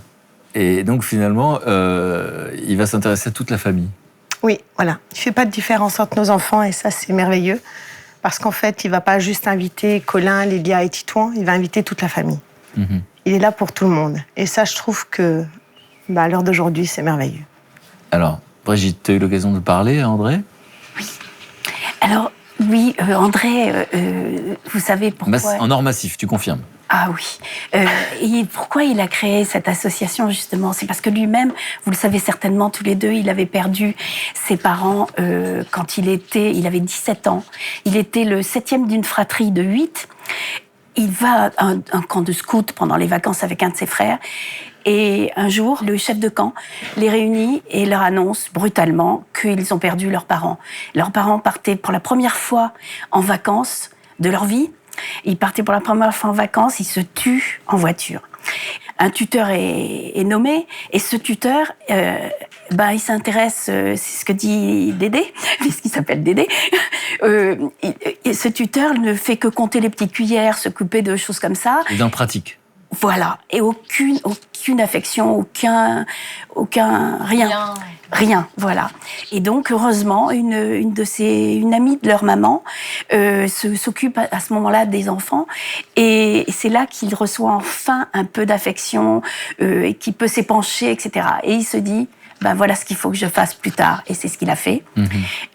Et donc finalement, il va s'intéresser à toute la famille. Oui, voilà. Il ne fait pas de différence entre nos enfants et ça, c'est merveilleux. Parce qu'en fait, il ne va pas juste inviter Colin, Lélia et Titouan, il va inviter toute la famille. Il est là pour tout le monde. Et ça, je trouve que, à l'heure d'aujourd'hui, c'est merveilleux. Alors, Brigitte, tu as eu l'occasion de parler à André? Oui. Alors, oui, André, vous savez pourquoi... En or massif, tu confirmes? Ah oui. Et pourquoi il a créé cette association, justement? C'est parce que lui-même, vous le savez certainement tous les deux, il avait perdu ses parents quand il avait 17 ans. Il était le 7e d'une fratrie de 8. Il va à un camp de scout pendant les vacances avec un de ses frères. Et un jour, le chef de camp les réunit et leur annonce brutalement qu'ils ont perdu leurs parents. Leurs parents partaient pour la première fois en vacances de leur vie. Ils partaient pour la première fois en vacances, ils se tuent en voiture. Un tuteur est nommé, et ce tuteur, il s'intéresse, c'est ce que dit Dédé, puisqu'il s'appelle Dédé. Ce tuteur ne fait que compter les petites cuillères, s'occuper de choses comme ça. Et dans pratique. Voilà, et aucune affection, rien, voilà. Et donc, heureusement, une amie de leur maman s'occupe à ce moment-là des enfants, et c'est là qu'il reçoit enfin un peu d'affection, et qu'il peut s'épancher, etc. Et il se dit, voilà ce qu'il faut que je fasse plus tard, et c'est ce qu'il a fait.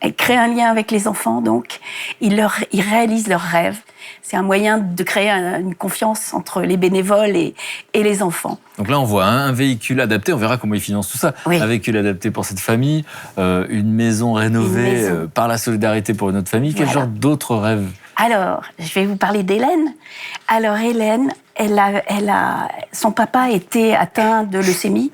Elle crée un lien avec les enfants, donc il réalise leurs rêves. C'est un moyen de créer une confiance entre les bénévoles et les enfants. Donc là, on voit un véhicule adapté, on verra comment ils financent tout ça. Oui. Un véhicule adapté pour cette famille, une maison rénovée par la solidarité pour une autre famille. Quel genre d'autres rêves? Alors, je vais vous parler d'Hélène. Alors, Hélène, son papa était atteint de leucémie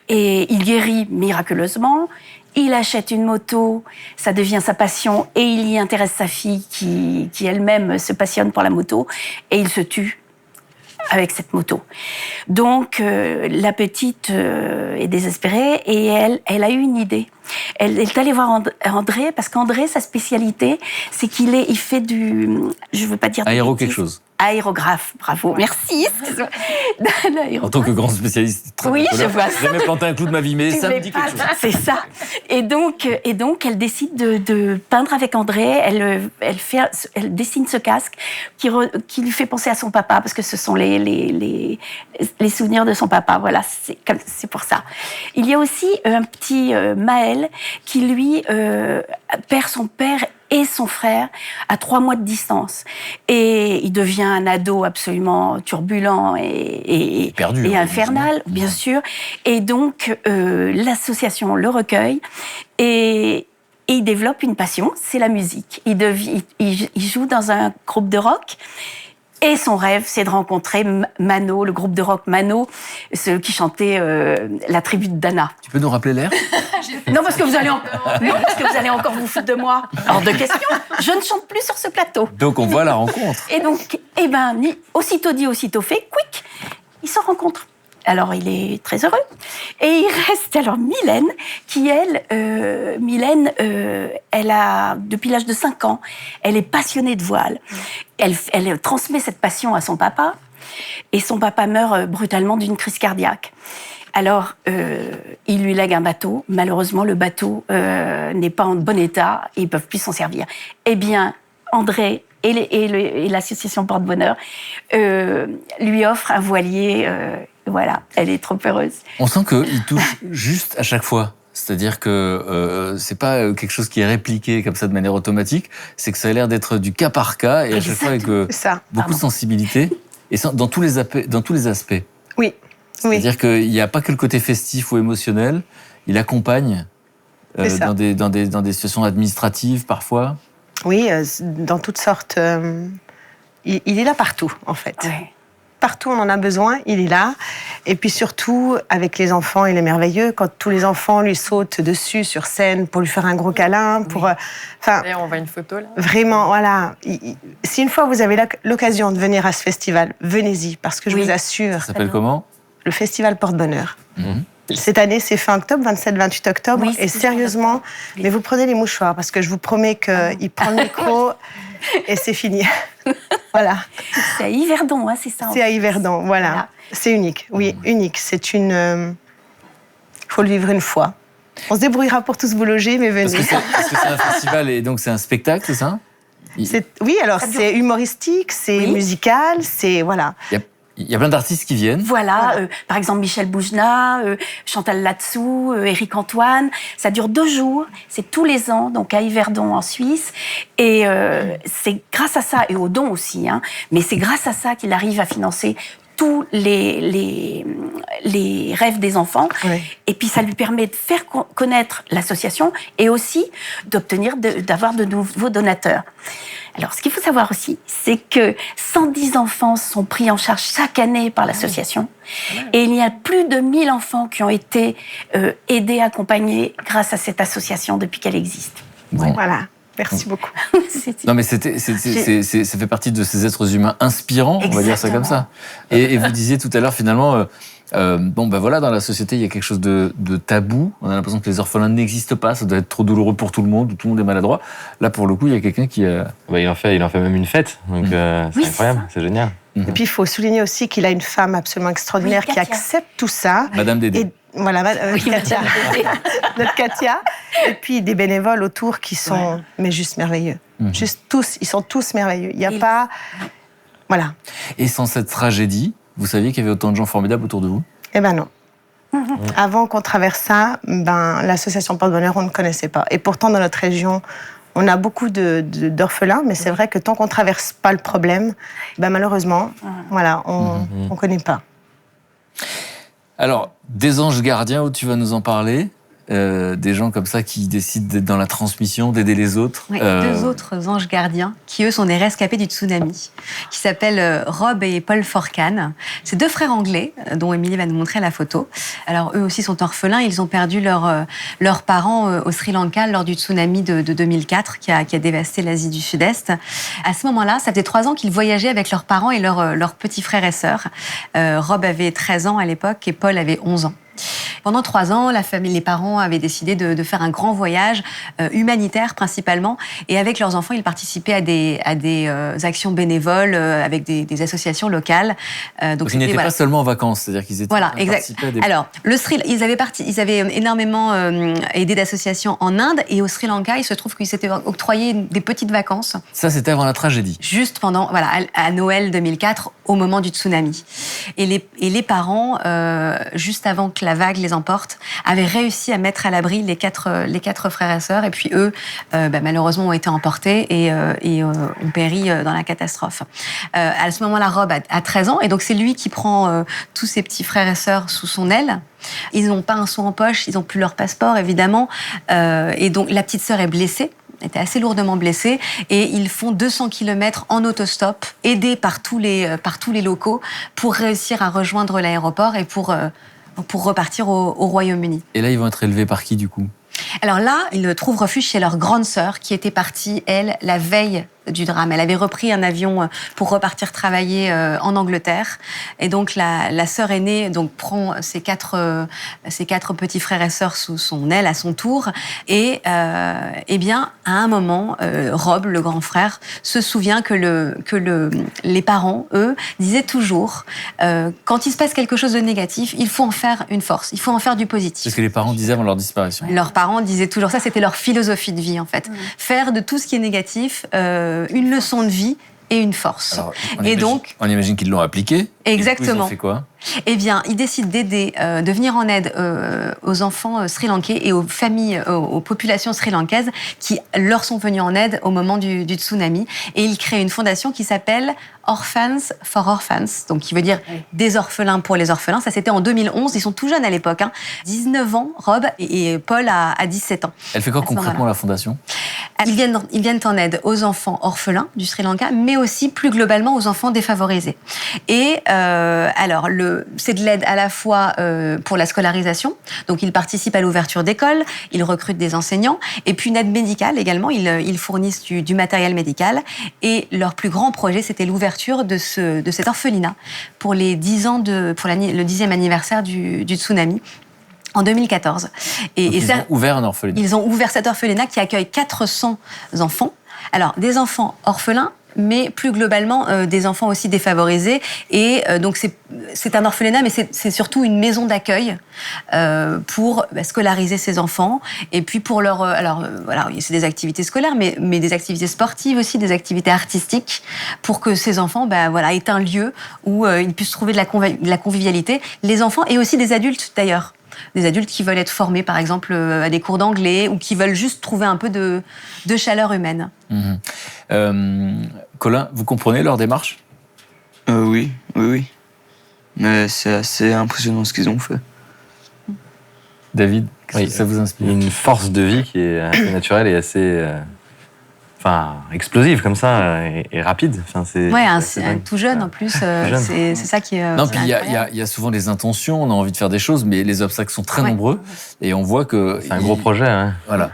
et il guérit miraculeusement. Il achète une moto, ça devient sa passion, et il y intéresse sa fille qui elle-même se passionne pour la moto, et il se tue avec cette moto. Donc, la petite est désespérée, et elle a eu une idée. Elle est allée voir André, parce qu'André, sa spécialité, c'est il fait du... Je veux pas dire... quelque chose. Aérographe, bravo, merci. En tant que grand spécialiste, oui, je vois ça. J'ai jamais planté un clou de ma vie, mais ça me dit quelque chose. C'est ça. Et donc, elle décide de peindre avec André. Elle dessine ce casque qui lui fait penser à son papa, parce que ce sont les souvenirs de son papa. Voilà, c'est pour ça. Il y a aussi un petit Maël qui, lui, perd son père et son frère à 3 mois de distance. Et il devient un ado absolument turbulent et perdu, et infernal, bien sûr. Et donc, l'association le recueille et il développe une passion, c'est la musique. Il joue dans un groupe de rock. Et son rêve, c'est de rencontrer Mano, le groupe de rock Mano, ceux qui chantaient la tribu de Dana. Tu peux nous rappeler l'air? Non, parce que vous allez encore vous foutre de moi. Hors de question, je ne chante plus sur ce plateau. Donc on voit la rencontre. Et donc, aussitôt dit, aussitôt fait, quick, ils se rencontrent. Alors, il est très heureux. Et il reste alors Mylène, qui, elle, elle a, depuis l'âge de 5 ans, elle est passionnée de voile. Elle transmet cette passion à son papa, et son papa meurt brutalement d'une crise cardiaque. Alors, il lui lègue un bateau. Malheureusement, le bateau n'est pas en bon état, et ils ne peuvent plus s'en servir. Eh bien, André et l'association Porte-Bonheur lui offrent un voilier. Voilà, elle est trop heureuse. On sent qu'il touche juste à chaque fois. C'est-à-dire que c'est pas quelque chose qui est répliqué comme ça de manière automatique, c'est que ça a l'air d'être du cas par cas, et à chaque fois avec beaucoup de sensibilité, et dans tous les aspects. Oui. C'est-à-dire qu'il n'y a pas que le côté festif ou émotionnel, il accompagne dans des situations administratives parfois. Oui, dans toutes sortes. Il est là partout, en fait. Oui. Partout on en a besoin, il est là. Et puis surtout, avec les enfants, il est merveilleux. Quand tous les enfants lui sautent dessus sur scène pour lui faire un gros câlin, Et on voit une photo, là. Vraiment, voilà. Si une fois vous avez l'occasion de venir à ce festival, venez-y, parce que je vous assure... Ça s'appelle comment? Le festival Porte-Bonheur. Cette année, c'est fin octobre, 27-28 octobre. Oui, et sérieusement, mais vous prenez les mouchoirs, parce que je vous promets qu'il prend le micro et c'est fini. Voilà. C'est à Yverdon, hein, c'est ça? C'est à Yverdon, voilà. C'est unique, oui, unique. C'est une... faut le vivre une fois. On se débrouillera pour tous vous loger, mais venez. Parce que c'est un festival, et donc c'est un spectacle, c'est ça? Oui, alors c'est humoristique, c'est musical, c'est... Voilà. Il Il y a plein d'artistes qui viennent. Voilà, par exemple Michel Boujna, Chantal Latsou, Éric Antoine. Ça dure 2 jours, c'est tous les ans, donc à Yverdon en Suisse. Et c'est grâce à ça, et aux dons aussi, hein, mais c'est grâce à ça qu'il arrive à financer tous les rêves des enfants. Oui. Et puis ça lui permet de faire connaître l'association et aussi d'avoir de nouveaux donateurs. Alors, ce qu'il faut savoir aussi, c'est que 110 enfants sont pris en charge chaque année par l'association. Et il y a plus de 1000 enfants qui ont été aidés, accompagnés grâce à cette association depuis qu'elle existe. Bon. Voilà. Merci beaucoup. Non, mais ça fait partie de ces êtres humains inspirants, on va dire ça comme ça. Et vous disiez tout à l'heure, finalement, voilà, dans la société, il y a quelque chose de tabou. On a l'impression que les orphelins n'existent pas, ça doit être trop douloureux pour tout le monde, où tout le monde est maladroit. Là, pour le coup, il y a quelqu'un qui... il en fait même une fête, donc c'est incroyable, c'est génial. Et puis, il faut souligner aussi qu'il a une femme absolument extraordinaire qui accepte tout ça. Madame Dédé. Voilà, Katia. Notre Katia. Et puis des bénévoles autour qui sont mais juste merveilleux. Juste tous, ils sont tous merveilleux. Il n'y a pas... Voilà. Et sans cette tragédie, vous saviez qu'il y avait autant de gens formidables autour de vous ? Eh ben non. Avant qu'on traverse ça, l'association Porte-Bonheur, on ne connaissait pas. Et pourtant, dans notre région, on a beaucoup d'orphelins, mais c'est vrai que tant qu'on ne traverse pas le problème, malheureusement, voilà, on ne connaît pas. Alors, des anges gardiens, où tu vas nous en parler, des gens comme ça qui décident d'être dans la transmission, d'aider les autres. Oui, 2 autres anges gardiens qui, eux, sont des rescapés du tsunami, qui s'appellent Rob et Paul Forcan. C'est 2 frères anglais, dont Émilie va nous montrer la photo. Alors, eux aussi sont orphelins. Ils ont perdu leurs parents au Sri Lanka lors du tsunami de 2004 qui a dévasté l'Asie du Sud-Est. À ce moment-là, ça faisait 3 ans qu'ils voyageaient avec leurs parents et leurs petits frères et sœurs. Rob avait 13 ans à l'époque et Paul avait 11 ans. Pendant 3 ans, les parents avaient décidé de faire un grand voyage humanitaire principalement, et avec leurs enfants, ils participaient à des actions bénévoles avec des associations locales. Donc ils n'étaient pas seulement en vacances, c'est-à-dire qu'ils étaient participaient à des... Alors, ils avaient énormément aidé d'associations en Inde, et au Sri Lanka, il se trouve qu'ils s'étaient octroyés des petites vacances. Ça, c'était avant la tragédie. Juste pendant, à Noël 2004, au moment du tsunami. Et les parents, juste avant que la vague les emporte, avaient réussi à mettre à l'abri les quatre frères et sœurs, et puis eux, malheureusement, ont été emportés et ont péri dans la catastrophe. À ce moment-là, Rob a 13 ans, et donc c'est lui qui prend tous ses petits frères et sœurs sous son aile. Ils n'ont pas un sou en poche, ils n'ont plus leur passeport, évidemment, et donc la petite sœur est blessée, était assez lourdement blessée, et ils font 200 km en autostop, aidés par tous les locaux, pour réussir à rejoindre l'aéroport et pour repartir au Royaume-Uni. Et là, ils vont être élevés par qui, du coup ? Alors là, ils trouvent refuge chez leur grande sœur, qui était partie, elle, la veille du drame. Elle avait repris un avion pour repartir travailler en Angleterre. Et donc, la sœur aînée prend ses quatre petits frères et sœurs sous son aile à son tour. Et à un moment, Rob, le grand frère, se souvient que les parents, eux, disaient toujours quand il se passe quelque chose de négatif, il faut en faire une force, il faut en faire du positif. C'est ce que les parents disaient avant leur disparition. Leurs parents disaient toujours ça, c'était leur philosophie de vie, en fait. Faire de tout ce qui est négatif une leçon de vie et une force. Alors, on imagine qu'ils l'ont appliqué. Exactement. Et du coup, ils ont fait quoi ? Eh bien, ils décident d'aider, de venir en aide aux enfants sri-lankais et aux familles, aux populations sri-lankaises qui leur sont venues en aide au moment du tsunami. Et ils créent une fondation qui s'appelle Orphans for Orphans, donc qui veut dire des orphelins pour les orphelins. Ça, c'était en 2011. Ils sont tout jeunes à l'époque, 19 ans, Rob, et Paul a 17 ans. Elle fait quoi concrètement, la fondation ? Ils viennent en aide aux enfants orphelins du Sri Lanka, mais aussi plus globalement aux enfants défavorisés. Et c'est de l'aide à la fois pour la scolarisation, donc ils participent à l'ouverture d'écoles, ils recrutent des enseignants, et puis une aide médicale également, ils fournissent du matériel médical, et leur plus grand projet, c'était l'ouverture de cet orphelinat pour le 10e anniversaire du tsunami. En 2014. Ils ont ouvert un orphelinat. Ils ont ouvert cet orphelinat qui accueille 400 enfants. Alors, des enfants orphelins, mais plus globalement des enfants aussi défavorisés. Et donc c'est un orphelinat, mais c'est surtout une maison d'accueil pour scolariser ces enfants. Et puis pour leur... voilà, c'est des activités scolaires, mais des activités sportives aussi, des activités artistiques, pour que ces enfants aient un lieu où ils puissent trouver de la convivialité. Les enfants et aussi des adultes d'ailleurs. Des adultes qui veulent être formés, par exemple, à des cours d'anglais ou qui veulent juste trouver un peu de chaleur humaine. Colin, vous comprenez leur démarche ? Oui. Mais c'est assez impressionnant ce qu'ils ont fait. David, qu'est-ce que ça vous inspire ? Une force de vie qui est assez naturelle et assez... explosive comme ça et rapide. C'est tout jeune en plus. C'est ça qui est. Non, puis il y a souvent des intentions, on a envie de faire des choses, mais les obstacles sont très nombreux et on voit que c'est un gros projet. Hein. Voilà,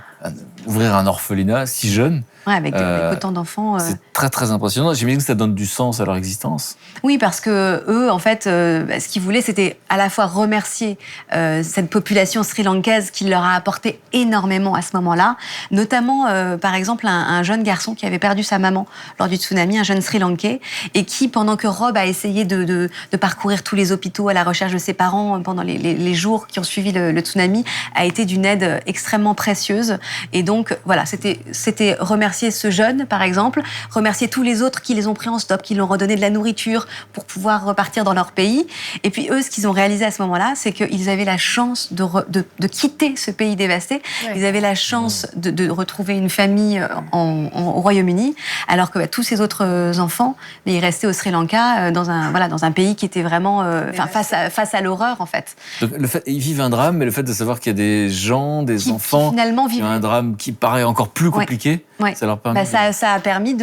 ouvrir un orphelinat si jeune. Avec autant d'enfants. C'est très très impressionnant. J'imagine que ça donne du sens à leur existence. Oui, parce que eux, en fait, ce qu'ils voulaient, c'était à la fois remercier cette population sri-lankaise qui leur a apporté énormément à ce moment-là, notamment, par exemple, un jeune garçon qui avait perdu sa maman lors du tsunami, un jeune sri-lankais, et qui, pendant que Rob a essayé de parcourir tous les hôpitaux à la recherche de ses parents pendant les jours qui ont suivi le tsunami, a été d'une aide extrêmement précieuse. Et donc, voilà, c'était remercier ce jeune, par exemple, remercier tous les autres qui les ont pris en stop, qui leur ont redonné de la nourriture pour pouvoir repartir dans leur pays. Et puis eux, ce qu'ils ont réalisé à ce moment-là, c'est qu'ils avaient la chance de quitter ce pays dévasté. Ouais. Ils avaient la chance de retrouver une famille au Royaume-Uni, alors que tous ces autres enfants, ils restaient au Sri Lanka, dans un pays qui était vraiment face à l'horreur, en fait. Donc, ils vivent un drame, mais le fait de savoir qu'il y a des gens, des enfants qui finalement vivent un drame qui paraît encore plus compliqué, ça leur permet ça a permis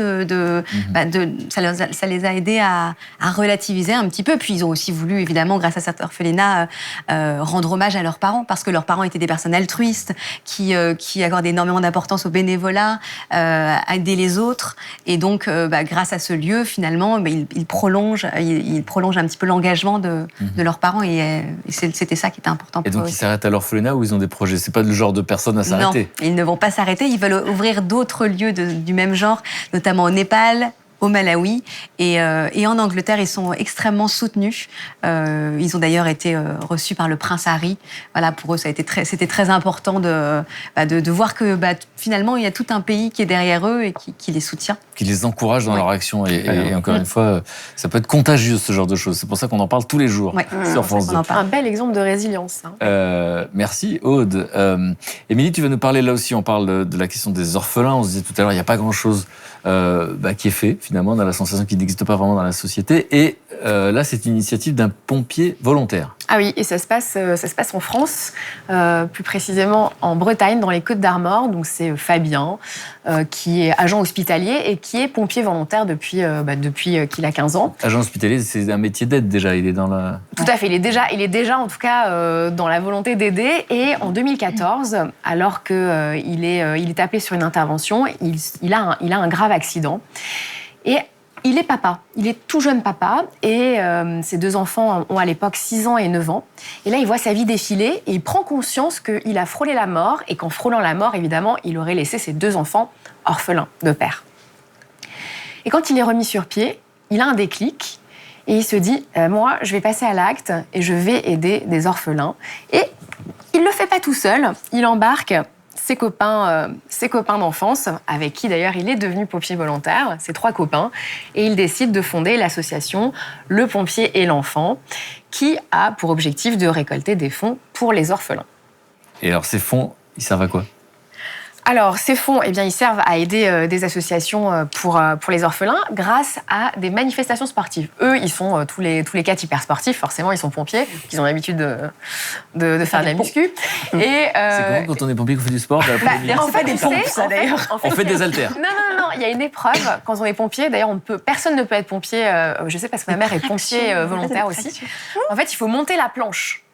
ça les a aidés à relativiser un petit peu. Puis ils ont aussi voulu, évidemment, grâce à cet orphelinat, rendre hommage à leurs parents, parce que leurs parents étaient des personnes altruistes, qui accordaient énormément d'importance au bénévolat, à aider les autres. Et donc, grâce à ce lieu, finalement, ils prolongent un petit peu l'engagement de leurs parents. Et c'était ça qui était important pour eux. Et donc, ils s'arrêtent à l'orphelinat ou ils ont des projets ? C'est pas le genre de personnes à s'arrêter ? Non, ils ne vont pas s'arrêter. Ils veulent ouvrir d'autres lieux du même genre, notamment au Népal, au Malawi et en Angleterre. Ils sont extrêmement soutenus. Ils ont d'ailleurs été reçus par le prince Harry. Voilà, pour eux, c'était très important de voir que finalement, il y a tout un pays qui est derrière eux et qui les soutient. Qui les encourage dans leur action. Et encore une fois, ça peut être contagieux, ce genre de choses. C'est pour ça qu'on en parle tous les jours sur France 2. Un bel exemple de résilience. Merci, Aude. Émilie, tu vas nous parler, là aussi, on parle de la question des orphelins. On se disait tout à l'heure, il n'y a pas grand-chose qui est fait, finalement, dans la sensation qui n'existe pas vraiment dans la société. Et là, c'est une initiative d'un pompier volontaire. Ah oui, et ça se passe en France, plus précisément en Bretagne, dans les Côtes-d'Armor. Donc c'est Fabien, qui est agent hospitalier et qui est pompier volontaire depuis qu'il a 15 ans. Agent hospitalier, c'est un métier d'aide déjà, il est dans la... Tout à fait, il est déjà en tout cas dans la volonté d'aider. Et en 2014, alors qu'il est appelé sur une intervention, il a un grave accident. Et il est papa, il est tout jeune papa, et ses deux enfants ont à l'époque 6 ans et 9 ans. Et là, il voit sa vie défiler, et il prend conscience qu'il a frôlé la mort, et qu'en frôlant la mort, évidemment, il aurait laissé ses 2 enfants orphelins de père. Et quand il est remis sur pied, il a un déclic, et il se dit moi, je vais passer à l'acte, et je vais aider des orphelins. Et il ne le fait pas tout seul, il embarque ses copains d'enfance, avec qui d'ailleurs il est devenu pompier volontaire, ses 3 copains, et il décide de fonder l'association Le Pompier et l'Enfant, qui a pour objectif de récolter des fonds pour les orphelins. Et alors ces fonds, ils servent à quoi ? Alors, ces fonds, ils servent à aider des associations pour les orphelins grâce à des manifestations sportives. Eux, ils sont tous les 4 hyper sportifs. Forcément, ils sont pompiers, ils ont l'habitude de faire de la muscu. Et c'est comment quand on est pompier qu'on fait du sport ? On fait des pompes, ça d'ailleurs. On fait des haltères. Non. Il y a une épreuve quand on est pompier. D'ailleurs, personne ne peut être pompier. Je sais parce que ma mère est pompier volontaire aussi. En fait, il faut monter la planche.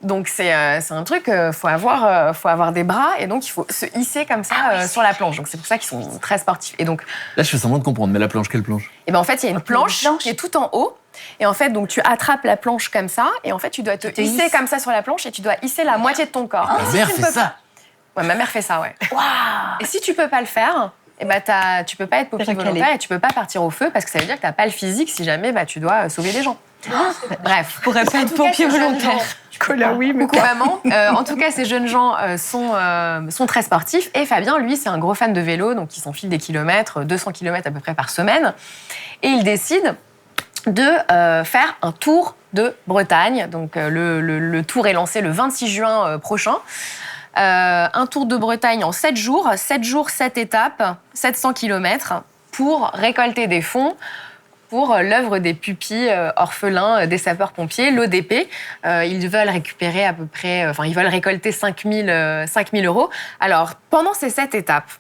Donc c'est un truc, faut avoir des bras et donc il faut se hisser comme ça sur la planche. Donc c'est pour ça qu'ils sont très sportifs. Et donc là je fais semblant de comprendre, mais la planche, quelle planche ? Et en fait il y a une planche qui est tout en haut. Et en fait donc tu attrapes la planche comme ça et en fait tu dois te hisser comme ça sur la planche et tu dois hisser la moitié de ton corps. Ma mère fait ça. Ouais, ma mère fait ça, ouais. Wow. Et si tu peux pas le faire, eh ben, tu peux pas être pompier volontaire et tu peux pas partir au feu parce que ça veut dire que t'as pas le physique si jamais tu dois sauver des gens. Bref. Je pourrais pas être pompier volontaire. Cola, oui, mais beaucoup maman. En tout cas, ces jeunes gens sont très sportifs. Et Fabien, lui, c'est un gros fan de vélo, donc il s'enfile des kilomètres, 200 kilomètres à peu près par semaine. Et il décide de faire un tour de Bretagne. Donc le tour est lancé le 26 juin prochain. Un tour de Bretagne en 7 jours. 7 jours, 7 étapes, 700 kilomètres pour récolter des fonds pour l'œuvre des pupilles orphelins des sapeurs-pompiers, l'ODP. Ils veulent récupérer à peu près, ils veulent récolter 5 000 euros. Alors, pendant ces 7 étapes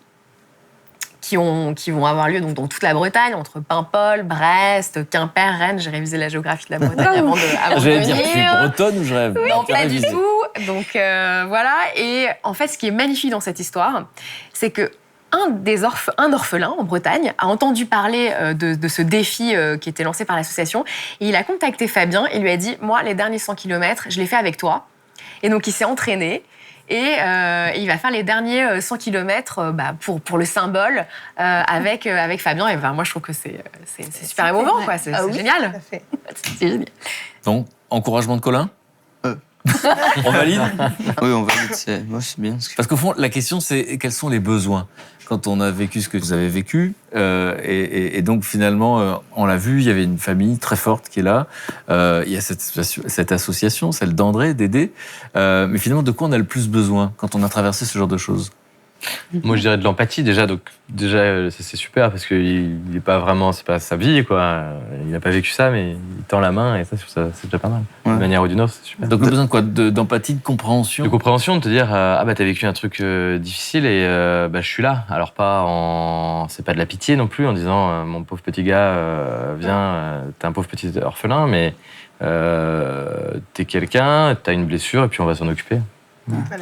qui vont avoir lieu donc, dans toute la Bretagne, entre Paimpol, Brest, Quimper, Rennes, j'ai révisé la géographie de la Bretagne avant de J'allais venir. dire, tu es bretonne ou je rêve? Non, pas du tout. Donc, voilà. Et en fait, ce qui est magnifique dans cette histoire, c'est que un orphelin en Bretagne a entendu parler de ce défi qui était lancé par l'association et il a contacté Fabien et lui a dit « Moi, les derniers 100 km, je les fais avec toi. » Et donc, il s'est entraîné et il va faire les derniers 100 km pour le symbole avec Fabien. Et moi, je trouve que c'est super émouvant, quoi. C'est génial. C'est génial. Donc, encouragement de Colin On valide? Oui, on valide. Moi, c'est bien. Parce qu'au fond, la question, c'est quels sont les besoins quand on a vécu ce que vous avez vécu. Et donc, finalement, on l'a vu, il y avait une famille très forte qui est là. Il y a cette association, celle d'André, d'aider. Mais finalement, de quoi on a le plus besoin quand on a traversé ce genre de choses? Moi, je dirais de l'empathie déjà. Donc, déjà, c'est super parce qu'il n'est pas vraiment, c'est pas sa vie, quoi. Il n'a pas vécu ça, mais il tend la main et ça, c'est déjà pas mal. Ouais. D'une manière ou d'une autre, c'est super. Donc, le besoin de quoi? D'empathie, de compréhension? De compréhension, de te dire, t'as vécu un truc difficile et je suis là. Alors, c'est pas de la pitié non plus en disant, mon pauvre petit gars, viens, t'es un pauvre petit orphelin, mais t'es quelqu'un, t'as une blessure et puis on va s'en occuper.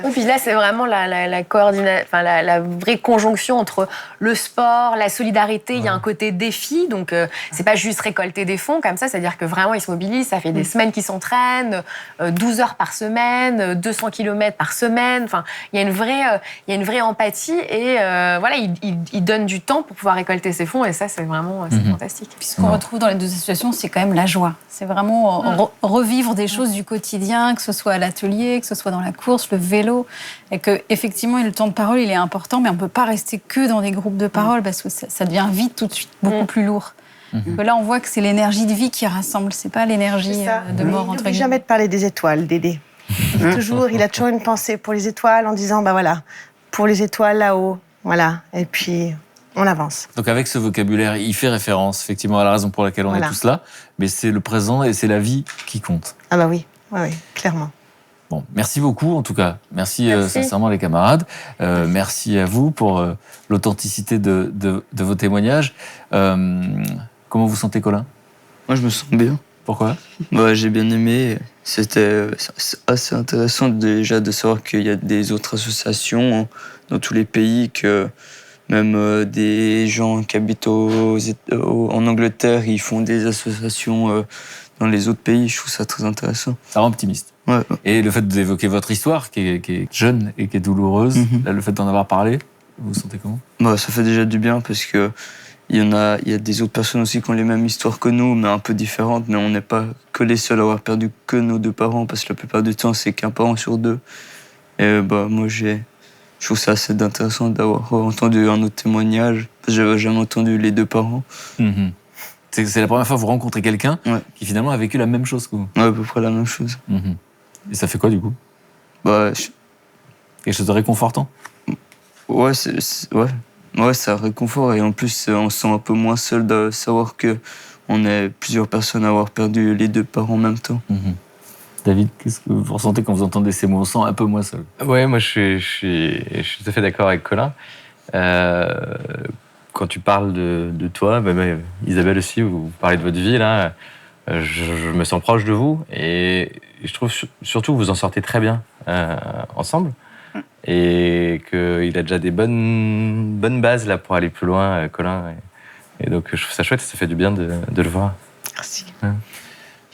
Et puis là, c'est vraiment la vraie conjonction entre le sport, la solidarité. Il y a un côté défi, donc c'est pas juste récolter des fonds comme ça, c'est-à-dire que vraiment ils se mobilisent. Ça fait des semaines qu'ils s'entraînent, 12 heures par semaine, 200 km par semaine. Enfin, il y a une vraie empathie et voilà, ils donnent du temps pour pouvoir récolter ces fonds et ça, c'est vraiment fantastique. Puis ce qu'on retrouve dans les deux associations, c'est quand même la joie. C'est vraiment revivre des choses du quotidien, que ce soit à l'atelier, que ce soit dans la course, le vélo, et que effectivement le temps de parole il est important, mais on peut pas rester que dans des groupes de parole parce que ça devient vite tout de suite beaucoup plus lourd. Que là on voit que c'est l'énergie de vie qui rassemble, c'est pas l'énergie de mort entre guillemets. Il guillemets. jamais de parler des étoiles, Dédé. Il a toujours une pensée pour les étoiles en disant voilà, pour les étoiles là-haut, voilà, et puis on avance. Donc avec ce vocabulaire, il fait référence effectivement à la raison pour laquelle on est tous là, mais c'est le présent et c'est la vie qui compte. Ah bah oui, clairement. Bon, merci beaucoup en tout cas. Merci. Sincèrement les camarades. Merci à vous pour l'authenticité de vos témoignages. Comment vous sentez, Colin? Moi, je me sens bien. Pourquoi? J'ai bien aimé. C'était assez intéressant déjà de savoir qu'il y a des autres associations dans tous les pays, que même des gens qui habitent en Angleterre, ils font des associations dans les autres pays. Je trouve ça très intéressant. Ça rend optimiste. Ouais. Et le fait d'évoquer votre histoire, qui est jeune et qui est douloureuse, là, le fait d'en avoir parlé, vous vous sentez comment? Ça fait déjà du bien parce que il y a des autres personnes aussi qui ont les mêmes histoires que nous, mais un peu différentes. Mais on n'est pas que les seuls à avoir perdu que nos 2 parents, parce que la plupart du temps, c'est qu'un parent sur 2. Et moi, je trouve ça assez intéressant d'avoir entendu un autre témoignage, parce que j'avais jamais entendu les 2 parents. C'est la première fois que vous rencontrez quelqu'un qui finalement a vécu la même chose que vous. Ouais, à peu près la même chose. Et ça fait quoi du coup? Quelque chose de réconfortant? Ouais, ça réconfort et en plus on se sent un peu moins seul de savoir qu'on est plusieurs personnes à avoir perdu les 2 parents en même temps. David, qu'est-ce que vous ressentez quand vous entendez ces mots? On se sent un peu moins seul. Ouais, moi je suis tout à fait d'accord avec Colin. Quand tu parles de toi, Isabelle aussi, vous parlez de votre vie là, je me sens proche de vous et je trouve surtout que vous en sortez très bien ensemble et qu'il a déjà des bonnes bases là pour aller plus loin, Colin. Et donc je trouve ça chouette, ça fait du bien de le voir. Merci.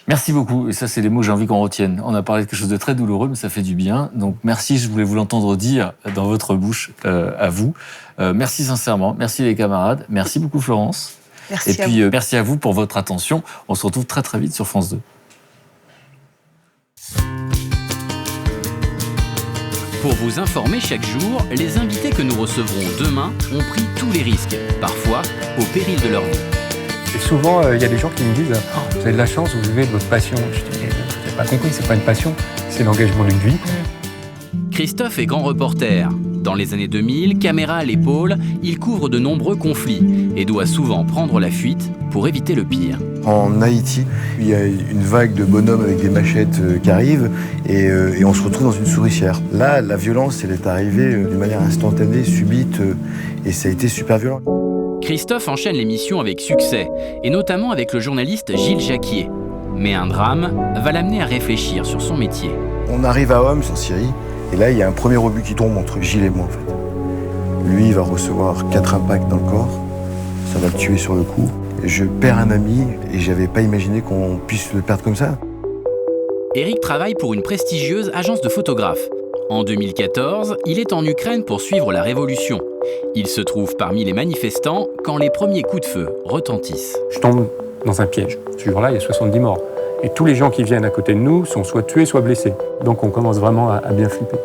Merci beaucoup. Et ça, c'est les mots que j'ai envie qu'on retienne. On a parlé de quelque chose de très douloureux, mais ça fait du bien. Donc, merci. Je voulais vous l'entendre dire dans votre bouche à vous. Merci sincèrement. Merci les camarades. Merci beaucoup, Florence. Merci Et puis, merci à vous pour votre attention. On se retrouve très, très vite sur France 2. Pour vous informer chaque jour, les invités que nous recevrons demain ont pris tous les risques, parfois au péril de leur vie. Et souvent, il y a des gens qui me disent « Vous avez de la chance, vous vivez de votre passion ». Je dis « Vous n'avez pas compris, c'est pas une passion, c'est l'engagement d'une vie ». Christophe est grand reporter. Dans les années 2000, caméra à l'épaule, il couvre de nombreux conflits et doit souvent prendre la fuite pour éviter le pire. En Haïti, il y a une vague de bonhommes avec des machettes qui arrivent et on se retrouve dans une souricière. Là, la violence, elle est arrivée d'une manière instantanée, subite, et ça a été super violent. Christophe enchaîne l'émission avec succès, et notamment avec le journaliste Gilles Jacquier. Mais un drame va l'amener à réfléchir sur son métier. On arrive à Homs, en Syrie, et là, il y a un premier obus qui tombe entre Gilles et moi, en fait. Lui, il va recevoir 4 impacts dans le corps, ça va le tuer sur le coup. Je perds un ami, et j'avais pas imaginé qu'on puisse le perdre comme ça. Éric travaille pour une prestigieuse agence de photographes. En 2014, il est en Ukraine pour suivre la révolution. Il se trouve parmi les manifestants quand les premiers coups de feu retentissent. Je tombe dans un piège. Ce jour-là, il y a 70 morts. Et tous les gens qui viennent à côté de nous sont soit tués, soit blessés. Donc on commence vraiment à bien flipper.